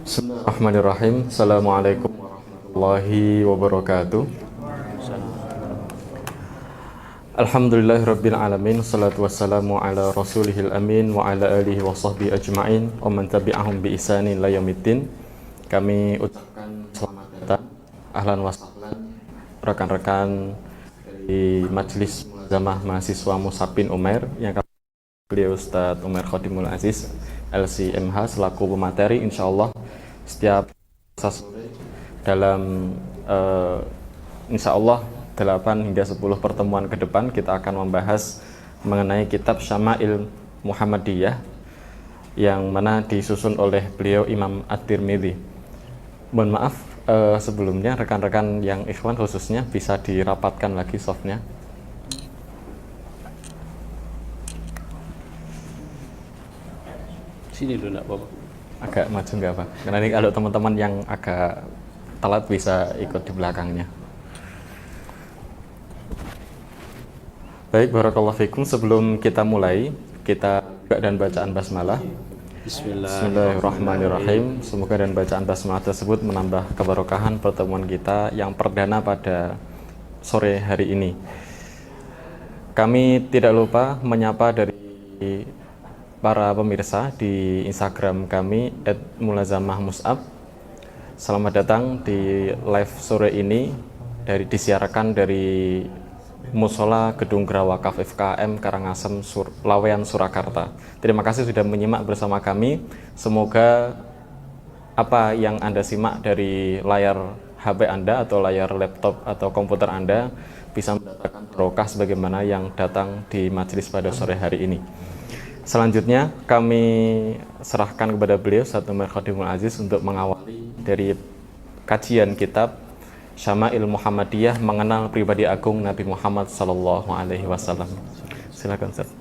Bismillahirrahmanirrahim. Assalamualaikum warahmatullahi wabarakatuh. Alhamdulillahirabbil alamin. Salatu wassalamu ala rasulihil amin wa ala alihi wa sahbihi ajma'in wa man tabi'ahum bi ihsanin ila yaumiddin. Kami ucapkan selamat datang, ahlan wa sahlan, rekan-rekan dari Majelis Mulazamah Mahasiswa Mus'ab bin Umair yang kami beliau Ustadz Umair Khodimul Aziz LCMH selaku pemateri, insyaallah setiap sore dalam insyaallah 8 hingga 10 pertemuan ke depan kita akan membahas mengenai kitab Syama'il Muhammadiyah yang mana disusun oleh beliau Imam At-Tirmidzi. Mohon maaf sebelumnya rekan-rekan yang ikhwan khususnya bisa dirapatkan lagi softnya. Sini dulu enggak apa-apa. Agak maju nggak apa? Karena ini kalau teman-teman yang agak telat bisa ikut di belakangnya. Baik, barakallahu fikum. Sebelum kita mulai, kita buka dan bacaan basmalah. Bismillahirrahmanirrahim. Semoga dan bacaan basmalah tersebut menambah keberkahan pertemuan kita yang perdana pada sore hari ini. Kami tidak lupa menyapa dari para pemirsa di Instagram kami @mulazamahmus'ab. Selamat datang di live sore ini disiarkan dari Musola Gedung Gera Wakaf FKM Karangasem Lawean Surakarta. Terima kasih sudah menyimak bersama kami. Semoga apa yang Anda simak dari layar HP Anda atau layar laptop atau komputer Anda bisa mendatangkan barokah sebagaimana yang datang di majelis pada sore hari ini. Selanjutnya kami serahkan kepada beliau Ustadz Umair Khodimul Aziz untuk mengawali dari kajian kitab Syama'il Muhammadiyah, mengenal pribadi agung Nabi Muhammad sallallahu alaihi wasallam. Silakan Ustadz.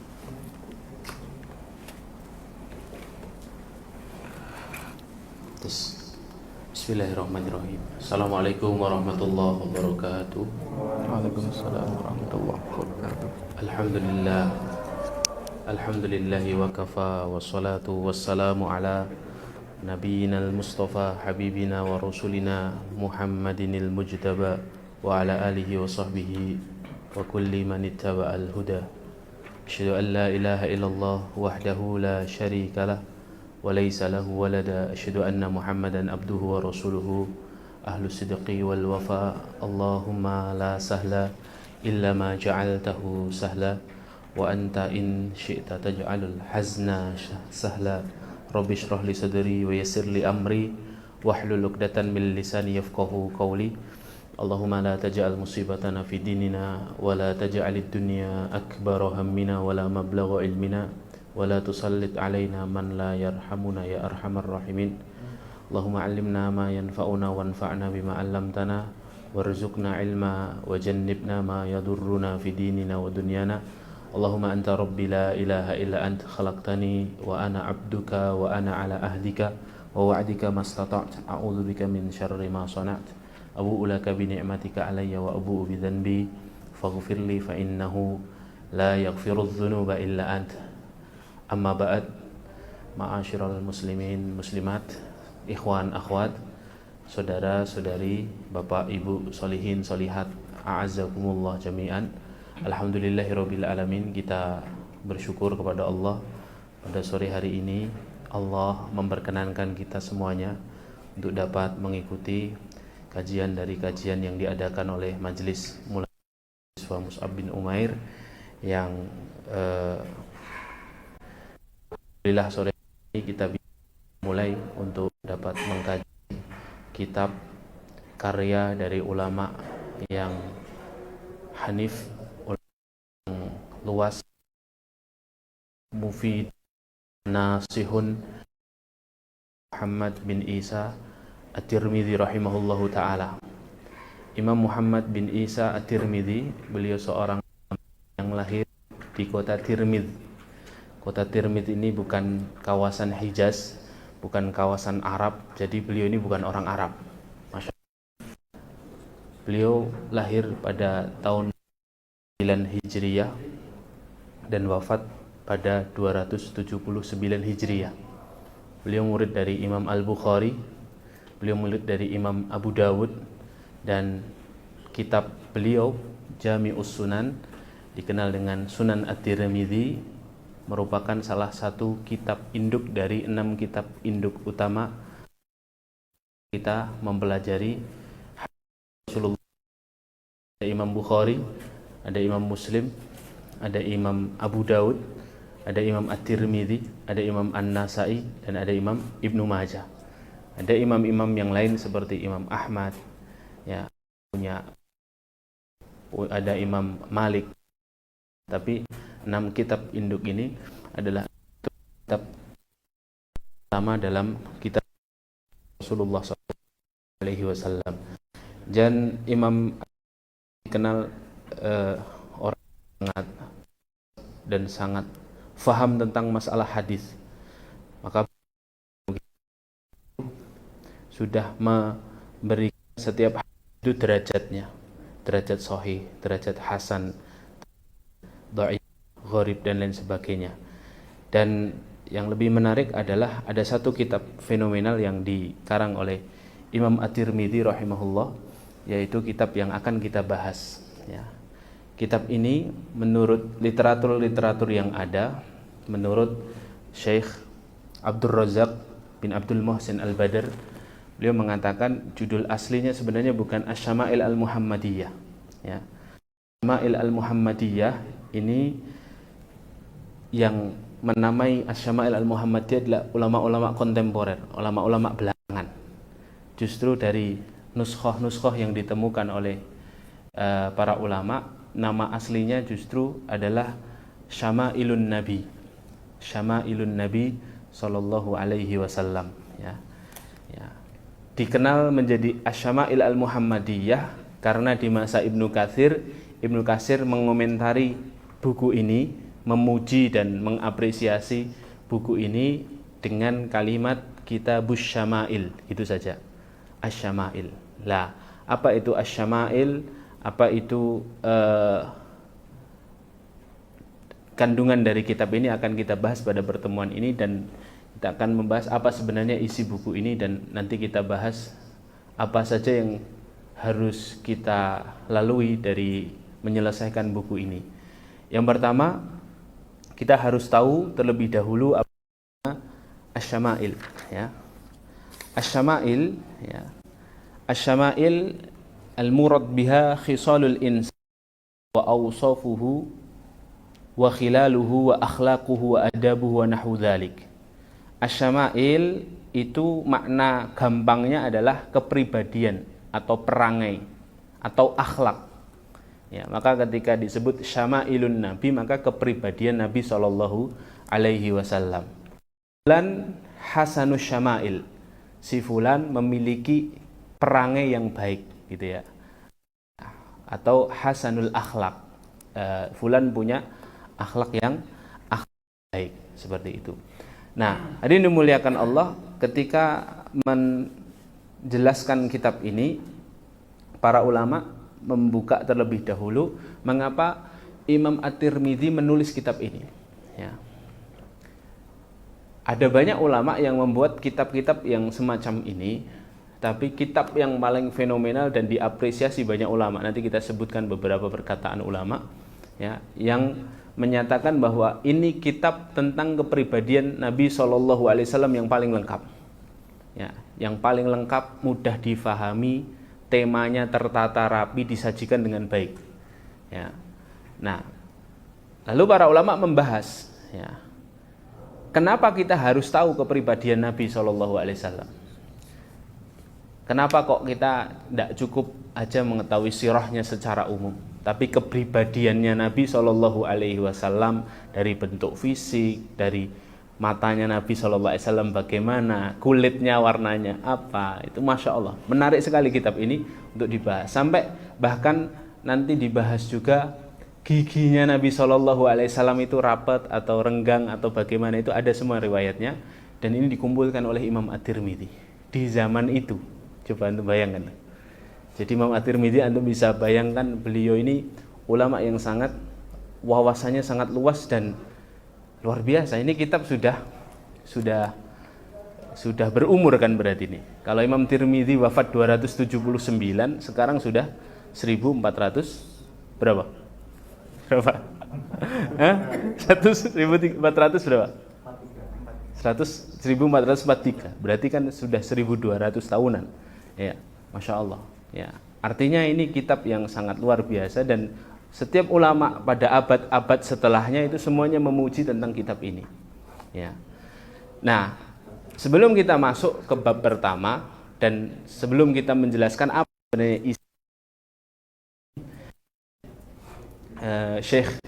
Bismillahirrahmanirrahim. Assalamualaikum warahmatullahi wabarakatuh. Waalaikumsalam warahmatullahi wabarakatuh. Alhamdulillah. Alhamdulillahi wa kafa, wassalatu wassalamu ala nabiyina al-mustafa habibina wa rasulina Muhammadinil mujtaba wa ala alihi wa sahbihi wa kulli man ittaba al-huda. Asyhadu an la ilaha illallah wahdahu la syarika lah wa laysa lahu walada. Asyhadu anna Muhammadan abduhu wa rasuluhu ahlu sidqi wal wafa. Allahumma la sahla illa ma ja'altahu sahla wa anta in syi'ta taj'alul hazna sahla. Rabbi shrah li sadri wa yassir li amri wahlul 'uqdatan min lisani yafqahu qawli. Allahumma la taj'al musibatana fi dinina wa la taj'alid dunya akbara hammina wa la mablagha ilmina wa la tusallit alaina man la yarhamuna ya arhamar rahimin. Allahumma 'allimna ma yanfa'una wanfa'na bima 'allamtana warzuqna ilma wa jannibna ma yadurruna fi dinina wa dunyana. Allahumma anta rabbi la ilaha illa anta khalaqtani wa ana abduka wa ana ala ahdika wa wa'dika mastata'tu a'udzu bika min syarri ma sana'tu abu'u laka bi ni'matika alayya wa abu'u bi dhanbi faghfir li fa innahu la yaghfiru dzunuba illa anta. Amma ba'd. Ma'asyiral muslimin muslimat, ikhwan akhwat, saudara-saudari, bapak ibu solihin solihat, a'azzakumullah jami'an. Alhamdulillahirabbil alamin. Kita bersyukur kepada Allah pada sore hari ini Allah memperkenankan kita semuanya untuk dapat mengikuti kajian dari kajian yang diadakan oleh Majelis Mulazamah Mus'ab bin Umair yang alhamdulillah sore ini kita bisa mulai untuk dapat mengkaji kitab karya dari ulama yang hanif, luas, mufid, nasihun, Muhammad bin Isa At-Tirmidzi rahimahullahu ta'ala. Imam Muhammad bin Isa At-Tirmidzi, beliau seorang yang lahir di kota Tirmidz. Kota Tirmidz ini bukan kawasan Hijaz, bukan kawasan Arab, jadi beliau ini bukan orang Arab. Masya Allah. Beliau lahir pada tahun 9 Hijriyah dan wafat pada 279 Hijriah. Beliau murid dari Imam Al-Bukhari Beliau murid dari Imam Abu Dawud, dan kitab beliau Jami'us Sunan dikenal dengan Sunan At-Tirmidzi, merupakan salah satu kitab induk dari 6 kitab induk utama kita mempelajari Rasulullah. Ada Imam Bukhari, ada Imam Muslim, ada Imam Abu Dawud, ada Imam At-Tirmidzi, ada Imam An-Nasai, dan ada Imam Ibnu Majah. Ada imam-imam yang lain seperti Imam Ahmad, ya, ada Imam Malik. Tapi 6 kitab induk ini adalah kitab pertama dalam kitab Rasulullah SAW. Dan Imam dikenal orang sangat dan sangat faham tentang masalah hadis. Maka sudah memberikan setiap hadis itu derajatnya, derajat sahih, derajat hasan, dhaif, gharib, dan lain sebagainya. Dan yang lebih menarik adalah ada satu kitab fenomenal yang dikarang oleh Imam At-Tirmidzi rahimahullah, yaitu kitab yang akan kita bahas, ya. Kitab ini menurut literatur yang ada, menurut Syekh Abdul Razak bin Abdul Muhsin Al-Badr, beliau mengatakan judul aslinya sebenarnya bukan Asy-Syama'il Al-Muhammadiyah, ya. Asy-Syama'il Al-Muhammadiyah ini, yang menamai Asy-Syama'il Al-Muhammadiyah adalah ulama-ulama kontemporer, ulama-ulama belakangan. Justru dari nuskhoh-nuskhoh yang ditemukan oleh para ulama, nama aslinya justru adalah Syama'ilun Nabi, Syama'ilun Nabi sallallahu alaihi wasallam, ya. Dikenal menjadi Asy-Syama'il Al-Muhammadiyah karena di masa Ibnu Katsir mengomentari buku ini, memuji dan mengapresiasi buku ini dengan kalimat Kitabus Syama'il, itu saja, Asy-Syama'il. Lah, apa itu Asy-Syama'il? Apa itu kandungan dari kitab ini akan kita bahas pada pertemuan ini, dan kita akan membahas apa sebenarnya isi buku ini, dan nanti kita bahas apa saja yang harus kita lalui dari menyelesaikan buku ini. Yang pertama, kita harus tahu terlebih dahulu apa Asy-Syama'il, ya. Asy-Syama'il, ya. Asy-Syama'il al-murad biha khisalul insan wa awsafuhu wa khilaluhu wa akhlaquhu wa adabuhu wa nahwu dzalik. Asy-Syama'il itu makna gampangnya adalah kepribadian atau perangai atau akhlak, ya. Maka ketika disebut Syama'ilun Nabi, maka kepribadian Nabi sallallahu alaihi wasallam. Fulan hasanus syama'il, si fulan memiliki perangai yang baik, gitu ya. Atau hasanul akhlak, fulan punya akhlak yang baik, seperti itu. Nah, hadirin dimuliakan Allah, ketika menjelaskan kitab ini, para ulama membuka terlebih dahulu mengapa Imam At-Tirmidzi menulis kitab ini, ya. Ada banyak ulama yang membuat kitab-kitab yang semacam ini, tapi kitab yang paling fenomenal dan diapresiasi banyak ulama, nanti kita sebutkan beberapa perkataan ulama, ya, yang menyatakan bahwa ini kitab tentang kepribadian Nabi SAW yang paling lengkap, ya, yang paling lengkap, mudah difahami, temanya tertata rapi, disajikan dengan baik, ya. Nah, lalu para ulama membahas, ya, kenapa kita harus tahu kepribadian Nabi SAW? Kenapa kok kita tidak cukup aja mengetahui sirahnya secara umum, tapi kepribadiannya Nabi SAW, dari bentuk fisik, dari matanya Nabi SAW bagaimana, kulitnya warnanya apa, itu Masya Allah, menarik sekali kitab ini untuk dibahas. Sampai bahkan nanti dibahas juga giginya Nabi SAW itu rapat atau renggang atau bagaimana, itu ada semua riwayatnya, dan ini dikumpulkan oleh Imam At-Tirmidzi di zaman itu. Coba antum bayangkan. Jadi Imam At-Tirmidzi, antum bisa bayangkan, beliau ini ulama yang sangat, wawasannya sangat luas dan luar biasa. Ini kitab sudah sudah berumur kan berarti ini. Kalau Imam Tirmidzi wafat 279, sekarang sudah 1400 berapa? Berapa? Hah? 1400 berapa? 1443. Berarti kan sudah 1200 tahunan. Ya, Masya Allah. Ya, artinya ini kitab yang sangat luar biasa, dan setiap ulama pada abad-abad setelahnya itu semuanya memuji tentang kitab ini. Ya. Nah, sebelum kita masuk ke bab pertama dan sebelum kita menjelaskan apa sebenarnya isi Syekh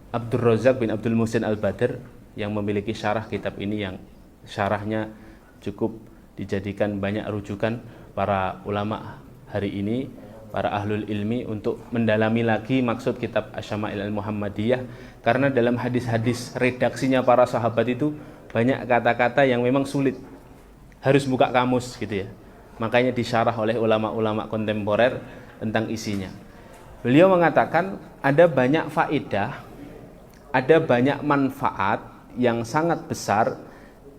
Abdul Razak bin Abdul Muhsin Al-Badr yang memiliki syarah kitab ini, yang syarahnya cukup dijadikan banyak rujukan para ulama hari ini, para ahlul ilmi, untuk mendalami lagi maksud kitab Asy-Syama'il Al-Muhammadiyah, karena dalam hadis-hadis redaksinya para sahabat itu banyak kata-kata yang memang sulit, harus buka kamus gitu ya. Makanya disyarah oleh ulama-ulama kontemporer tentang isinya. Beliau mengatakan ada banyak faedah, ada banyak manfaat yang sangat besar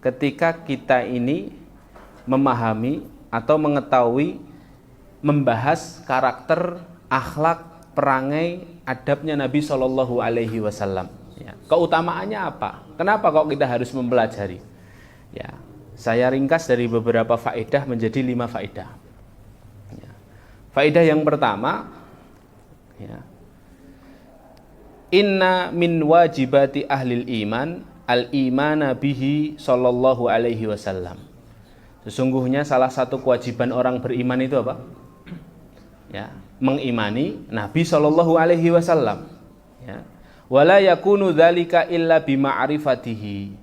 ketika kita ini memahami atau mengetahui, membahas karakter, akhlak, perangai, adabnya Nabi Shallallahu Alaihi Wasallam. Ya. Keutamaannya apa? Kenapa kok kita harus mempelajari? Ya, saya ringkas dari beberapa faedah menjadi 5 faedah. Ya. Faedah yang pertama, ya, inna min wajibati ahlil iman al-imana bihi Shallallahu Alaihi Wasallam. Sesungguhnya salah satu kewajiban orang beriman itu apa? Ya, mengimani Nabi Shallallahu Alaihi Wasallam. Ya. Wala yakunu dzalika illa bima'rifatihi,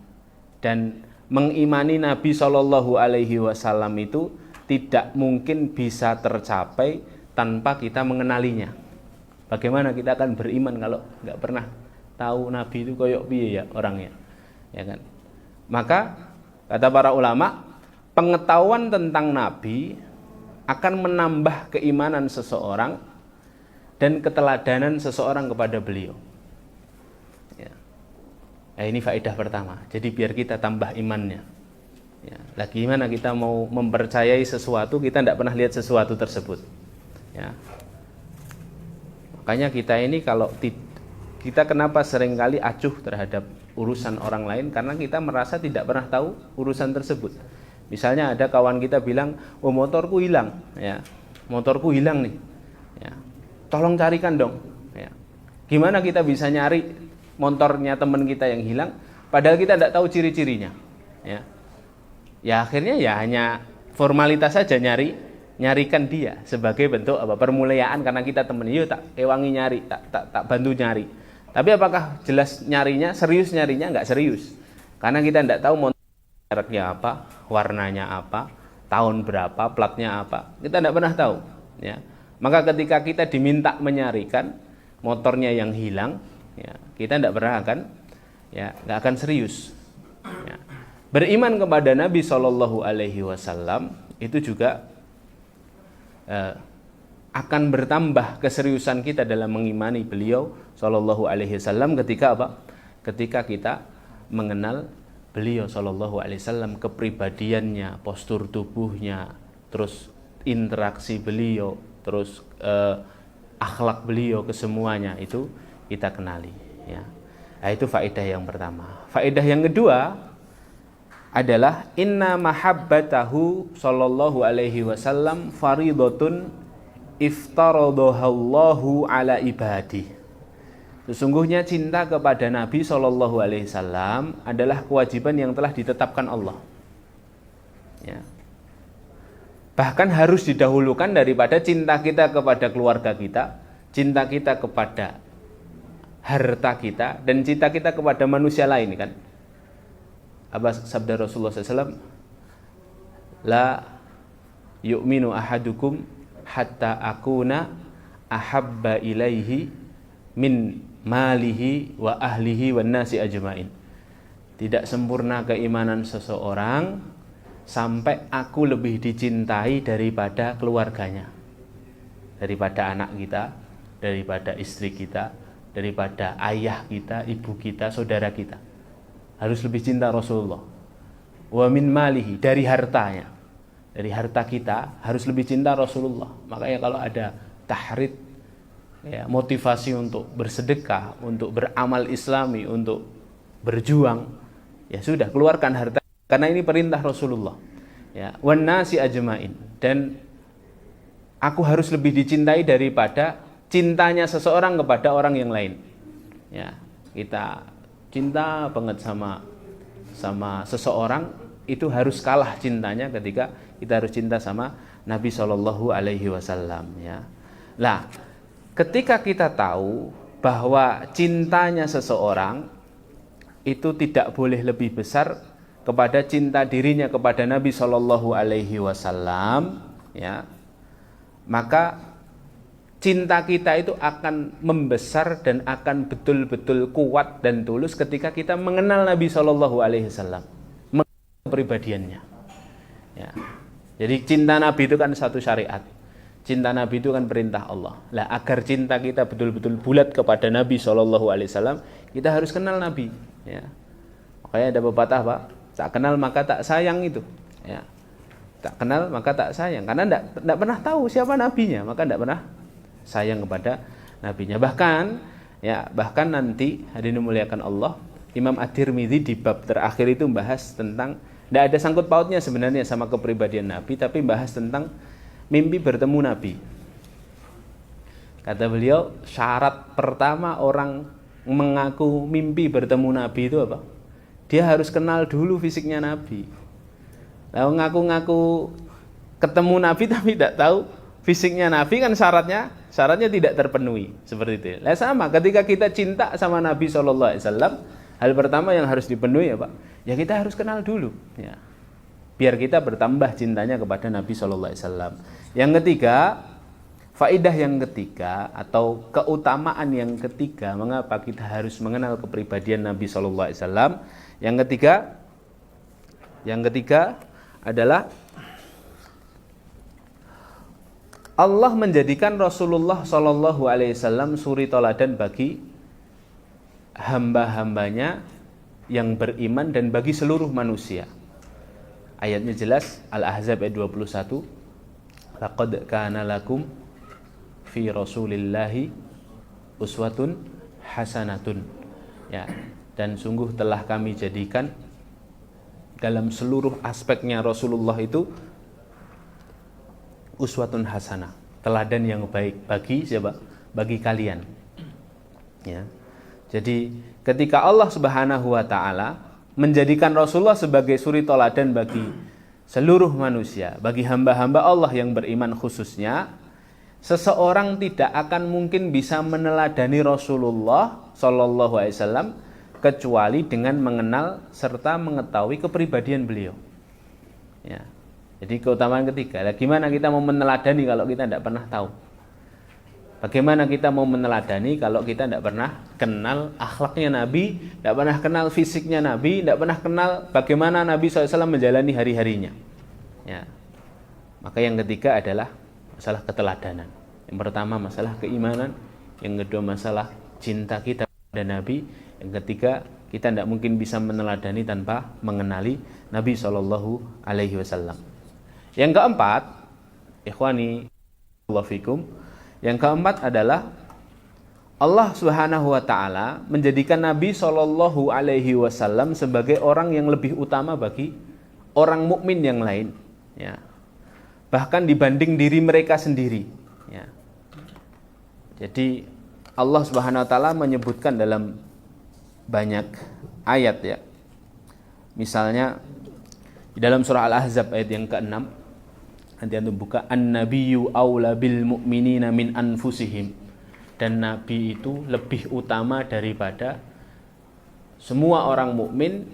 dan mengimani Nabi Shallallahu Alaihi Wasallam itu tidak mungkin bisa tercapai tanpa kita mengenalinya. Bagaimana kita akan beriman kalau nggak pernah tahu Nabi itu koyok piye ya orangnya, ya kan? Maka kata para ulama, pengetahuan tentang Nabi akan menambah keimanan seseorang dan keteladanan seseorang kepada beliau. Ya. Nah, ini faedah pertama. Jadi biar kita tambah imannya. Ya. Lah gimana kita mau mempercayai sesuatu kita tidak pernah lihat sesuatu tersebut. Ya. Makanya kita ini kalau kita kenapa seringkali acuh terhadap urusan orang lain, karena kita merasa tidak pernah tahu urusan tersebut. Misalnya ada kawan kita bilang, oh motorku hilang, ya, motorku hilang nih, ya, tolong carikan dong. Ya. Gimana kita bisa nyari motornya teman kita yang hilang, padahal kita tidak tahu ciri-cirinya. Ya. Ya akhirnya ya hanya formalitas saja nyarikan dia sebagai bentuk apa permuliaan karena kita temen, yuk tak ewangi nyari, tak bantu nyari. Tapi apakah jelas nyarinya, serius nyarinya? Enggak serius, karena kita tidak tahu motor mereknya apa, warnanya apa, tahun berapa, platnya apa, kita tidak pernah tahu. Ya. Maka ketika kita diminta menyarikan motornya yang hilang, ya, kita tidak pernah nggak akan serius. Ya. Beriman kepada Nabi Shallallahu Alaihi Wasallam itu juga akan bertambah keseriusan kita dalam mengimani beliau Shallallahu Alaihi Wasallam ketika apa? Ketika kita mengenal beliau Shallallahu Alaihi Wasallam, kepribadiannya, postur tubuhnya, terus interaksi beliau, terus akhlak beliau, kesemuanya itu kita kenali. Ya. Nah, itu faedah yang pertama. Faedah yang kedua adalah inna mahabbatahu Shallallahu Alaihi Wasallam faridatun iftaradhahu ala ibadi. Sesungguhnya cinta kepada Nabi Shallallahu Alaihi Wasallam adalah kewajiban yang telah ditetapkan Allah. Ya. Bahkan harus didahulukan daripada cinta kita kepada keluarga kita, cinta kita kepada harta kita, dan cinta kita kepada manusia lain kan. Apa sabda Rasulullah SAW? La yu'minu ahadukum hatta akuna ahabba ilaihi min malihi wa ahlihi wan nasi ajmain. Tidak sempurna keimanan seseorang sampai aku lebih dicintai daripada keluarganya, daripada anak kita, daripada istri kita, daripada ayah kita, ibu kita, saudara kita. Harus lebih cinta Rasulullah. wa min malihi, dari hartanya. Dari harta kita harus lebih cinta Rasulullah. Makanya kalau ada tahrid, ya, motivasi untuk bersedekah, untuk beramal islami, untuk berjuang, ya sudah, keluarkan harta, karena ini perintah Rasulullah. Ya, wan nasi ajmain, dan aku harus lebih dicintai daripada cintanya seseorang kepada orang yang lain. Ya, kita cinta banget sama seseorang, itu harus kalah cintanya ketika kita harus cinta sama Nabi Shallallahu Alaihi Wasallam. Ya, lah, ketika kita tahu bahwa cintanya seseorang itu tidak boleh lebih besar kepada cinta dirinya kepada Nabi Shallallahu Alaihi Wasallam, ya, maka cinta kita itu akan membesar dan akan betul-betul kuat dan tulus ketika kita mengenal Nabi Shallallahu Alaihi Wasallam, mengenal kepribadiannya. Ya. Jadi cinta Nabi itu kan satu syariat. Cinta Nabi itu kan perintah Allah. Lah, agar cinta kita betul-betul bulat kepada Nabi Shallallahu Alaihi Wasallam, kita harus kenal Nabi. Ya. Makanya ada pepatah, Pak, tak kenal maka tak sayang itu. Ya. Tak kenal maka tak sayang, karena tidak pernah tahu siapa nabinya, maka tidak pernah sayang kepada nabinya. Bahkan nanti hadirin dimuliakan Allah, Imam At-Tirmidzi di bab terakhir itu membahas tentang, tidak ada sangkut pautnya sebenarnya sama kepribadian Nabi, tapi bahas tentang mimpi bertemu Nabi. Kata beliau, syarat pertama orang mengaku mimpi bertemu Nabi itu apa? Dia harus kenal dulu fisiknya Nabi. Lalu ngaku-ngaku ketemu Nabi tapi tidak tahu fisiknya Nabi, kan syaratnya tidak terpenuhi, seperti itu. Lah, sama ketika kita cinta sama Nabi Shallallahu Alaihi Wasallam, hal pertama yang harus dipenuhi, ya Pak, ya kita harus kenal dulu, ya, biar kita bertambah cintanya kepada Nabi Shallallahu Alaihi Wasallam. Yang ketiga, faedah yang ketiga atau keutamaan yang ketiga, mengapa kita harus mengenal kepribadian Nabi Shallallahu Alaihi Wasallam? Yang ketiga adalah Allah menjadikan Rasulullah Shallallahu Alaihi Wasallam suri toladan bagi hamba-hambanya yang beriman dan bagi seluruh manusia. Ayatnya jelas, Al-Ahzab ayat 21, laqad kana lakum fi Rasulillahi uswatun hasanatun. Ya, dan sungguh telah kami jadikan dalam seluruh aspeknya Rasulullah itu uswatun hasanah, teladan yang baik bagi siapa? Bagi kalian. Ya. Jadi ketika Allah Subhanahu wa taala menjadikan Rasulullah sebagai suri teladan bagi seluruh manusia, bagi hamba-hamba Allah yang beriman khususnya, seseorang tidak akan mungkin bisa meneladani Rasulullah Shallallahu Alaihi Wasallam kecuali dengan mengenal serta mengetahui kepribadian beliau. Ya. Jadi keutamaan ketiga, gimana kita mau meneladani kalau kita tidak pernah tahu? Bagaimana kita mau meneladani kalau kita tidak pernah kenal akhlaknya Nabi, tidak pernah kenal fisiknya Nabi, tidak pernah kenal bagaimana Nabi SAW menjalani hari-harinya. Ya. Maka yang ketiga adalah masalah keteladanan. Yang pertama masalah keimanan, yang kedua masalah cinta kita pada Nabi, yang ketiga kita tidak mungkin bisa meneladani tanpa mengenali Nabi SAW. Yang keempat, ikhwani Allah fikum, yang keempat adalah Allah Subhanahu wa taala menjadikan Nabi Shallallahu Alaihi Wasallam sebagai orang yang lebih utama bagi orang mukmin yang lain, ya. Bahkan dibanding diri mereka sendiri, ya. Jadi Allah Subhanahu wa taala menyebutkan dalam banyak ayat, ya. Misalnya di dalam surah Al-Ahzab ayat yang ke-6, nanti antum buka, an-nabiyyu aula bil mu'minina min anfusihim, dan nabi itu lebih utama daripada semua orang mukmin,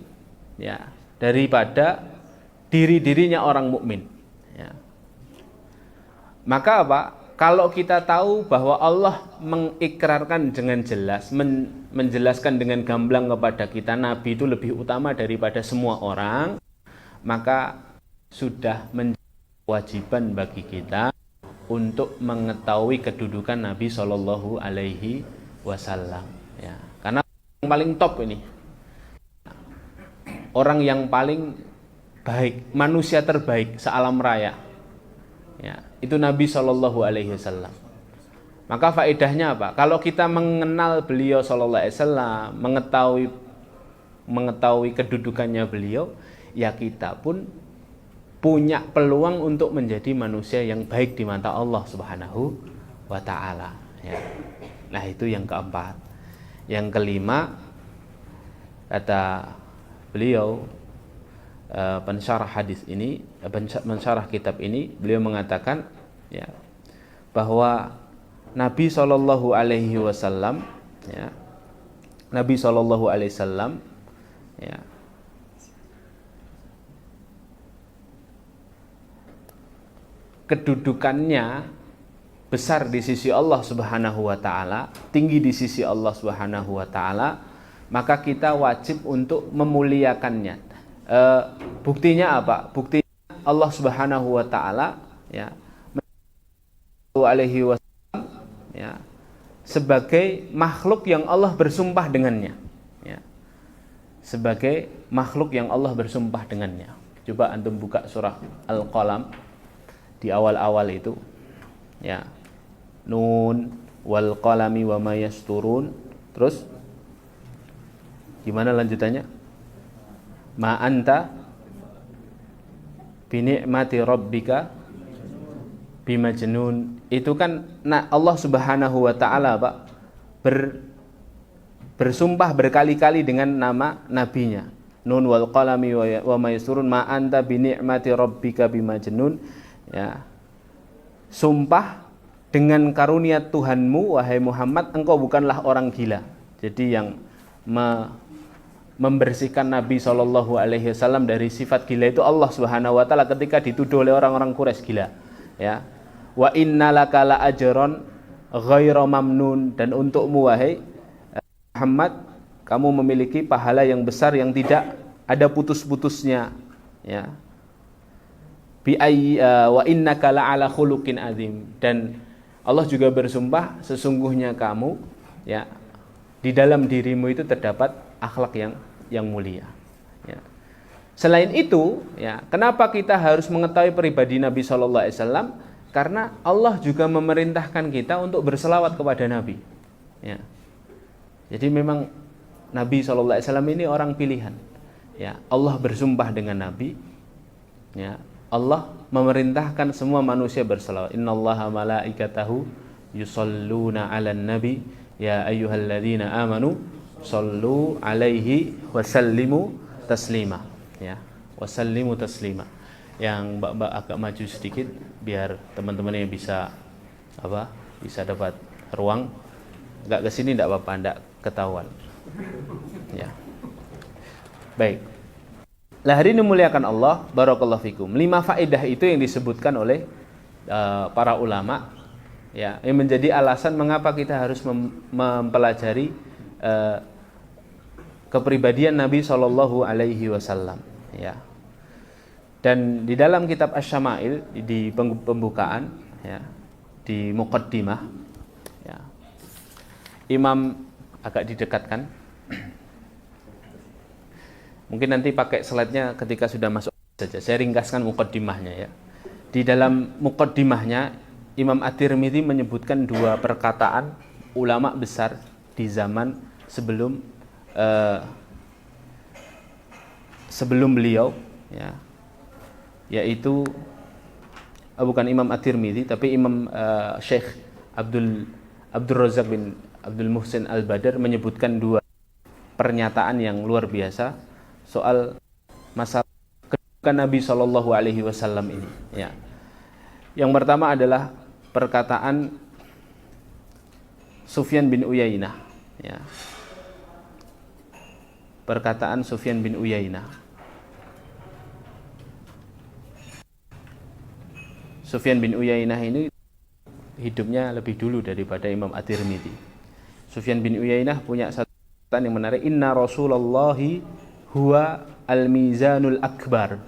ya, daripada diri-dirinya orang mukmin, ya. Maka apa? Kalau kita tahu bahwa Allah mengikrarkan dengan jelas, menjelaskan dengan gamblang kepada kita nabi itu lebih utama daripada semua orang, maka sudah menjadi kewajiban bagi kita untuk mengetahui kedudukan Nabi Shallallahu Alaihi Wasallam, ya. Karena yang paling top ini, orang yang paling baik, manusia terbaik sealam raya. Ya, itu Nabi Shallallahu Alaihi Wasallam. Maka faedahnya apa? Kalau kita mengenal beliau Shallallahu Alaihi Wasallam, mengetahui kedudukannya beliau, ya kita pun punya peluang untuk menjadi manusia yang baik di mata Allah Subhanahu wa Ta'ala. Ya. Nah, itu yang keempat. Yang kelima, kata beliau, pensyarah hadis ini, pensyarah kitab ini, beliau mengatakan ya, bahwa Nabi Shallallahu Alaihi Wasallam, ya, Nabi Shallallahu Alaihi Wasallam, ya, kedudukannya besar di sisi Allah Subhanahu wa Ta'ala, tinggi di sisi Allah Subhanahu wa Ta'ala, maka kita wajib untuk memuliakannya. Buktinya apa? Buktinya Allah Subhanahu wa Ta'ala, ya, alaihi wasallam, ya, sebagai makhluk yang Allah bersumpah dengannya, ya, sebagai makhluk yang Allah bersumpah dengannya. Coba antum buka surah Al-Qalam di awal-awal itu, ya, Nun wal qalami wa ma yasturun. Terus gimana lanjutannya? Ma anta bi ni'mati rabbika bimajnun. Itu kan Allah Subhanahu wa Ta'ala, Pak, bersumpah berkali-kali dengan nama nabinya. Nun wal qalami wa ma yasturun, ma anta bi ni'mati rabbika bimajnun. Ya. Sumpah dengan karunia Tuhanmu wahai Muhammad, engkau bukanlah orang gila. Jadi yang membersihkan Nabi Shallallahu Alaihi Wasallam dari sifat gila itu Allah Subhanahu Wa Taala ketika dituduh oleh orang-orang Quraisy gila. Ya, wa innalaka la ajron ghairu mamnun, dan untukmu wahai Muhammad, kamu memiliki pahala yang besar yang tidak ada putus-putusnya. Ya, wa innaka la ala khuluqin azim, dan Allah juga bersumpah sesungguhnya kamu, ya, di dalam dirimu itu terdapat akhlak yang mulia. Ya. Selain itu, ya, kenapa kita harus mengetahui pribadi Nabi Shallallahu Alaihi Wasallam? Karena Allah juga memerintahkan kita untuk berselawat kepada Nabi. Ya. Jadi memang Nabi Shallallahu Alaihi Wasallam ini orang pilihan. Ya, Allah bersumpah dengan Nabi. Ya, Allah memerintahkan semua manusia berselawat. Innallaha malaikatahu yusalluna 'alan nabi ya ayyuhalladzina amanu shallu 'alaihi wasallimu taslima. Ya, wasallimu taslima. Yang Mbak-mbak agak maju sedikit biar teman-teman yang bisa dapat ruang. Agak ke sini enggak apa-apa, enggak ketahuan. Ya. Baik. Lah, hari ini muliakan Allah, barakallahu fikum. 5 faedah itu yang disebutkan oleh para ulama, ya, yang menjadi alasan mengapa kita harus mempelajari kepribadian Nabi Shallallahu Alaihi Wasallam. Ya. Dan di dalam kitab Asy-Syama'il di pembukaan, ya, di muqaddimah, ya, Imam agak didekatkan. Mungkin nanti pakai slide-nya ketika sudah masuk saja. Saya ringkaskan muqaddimahnya, ya. Di dalam muqaddimahnya Imam At-Tirmidzi menyebutkan 2 perkataan ulama besar di zaman sebelum beliau, ya. Yaitu bukan Imam At-Tirmidzi tapi Imam Syekh Abdul Razak bin Abdul Muhsin Al-Badr menyebutkan 2 pernyataan yang luar biasa soal masalah kedudukan Nabi Shallallahu Alaihi Wasallam ini. Ya. Yang pertama adalah perkataan Sufyan bin Uyainah. Ya. Perkataan Sufyan bin Uyainah. Sufyan bin Uyainah ini hidupnya lebih dulu daripada Imam At-Tirmidzi. Sufyan bin Uyainah punya satu perkataan yang menarik. Inna Rasulullahi huwa al-mizanul akbar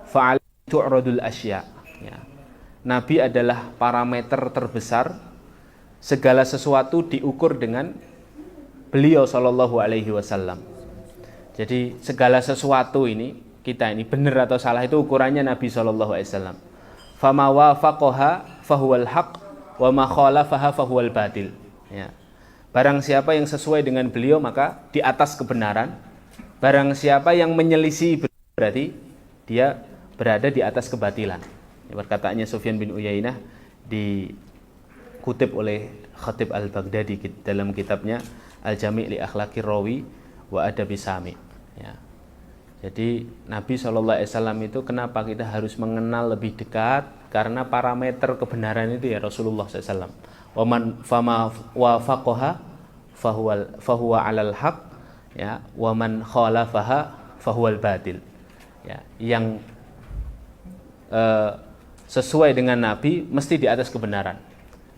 fa'al tu'radul asya. Ya. Nabi adalah parameter terbesar, segala sesuatu diukur dengan beliau Shallallahu Alaihi Wasallam. Jadi segala sesuatu ini kita ini benar atau salah itu ukurannya Nabi SAW. Fama wafaqaha fahuwal haq wa ma khalafaha fahuwal batil. Ya. Barang siapa yang sesuai dengan beliau maka di atas kebenaran. Barang siapa yang menyelisih berarti dia berada di atas kebatilan. Perkataannya Sufyan bin Uyainah dikutip oleh Khatib Al-Baghdadi dalam kitabnya Al-Jami' li Akhlaqir Rawi wa Adabi Sami. Ya. Jadi Nabi SAW itu kenapa kita harus mengenal lebih dekat? Karena parameter kebenaran itu ya Rasulullah SAW. Waman fama wafaqaha fahuwa alal haq, ya, waman khalafaha fahuwal batil. Ya, yang sesuai dengan Nabi mesti di atas kebenaran.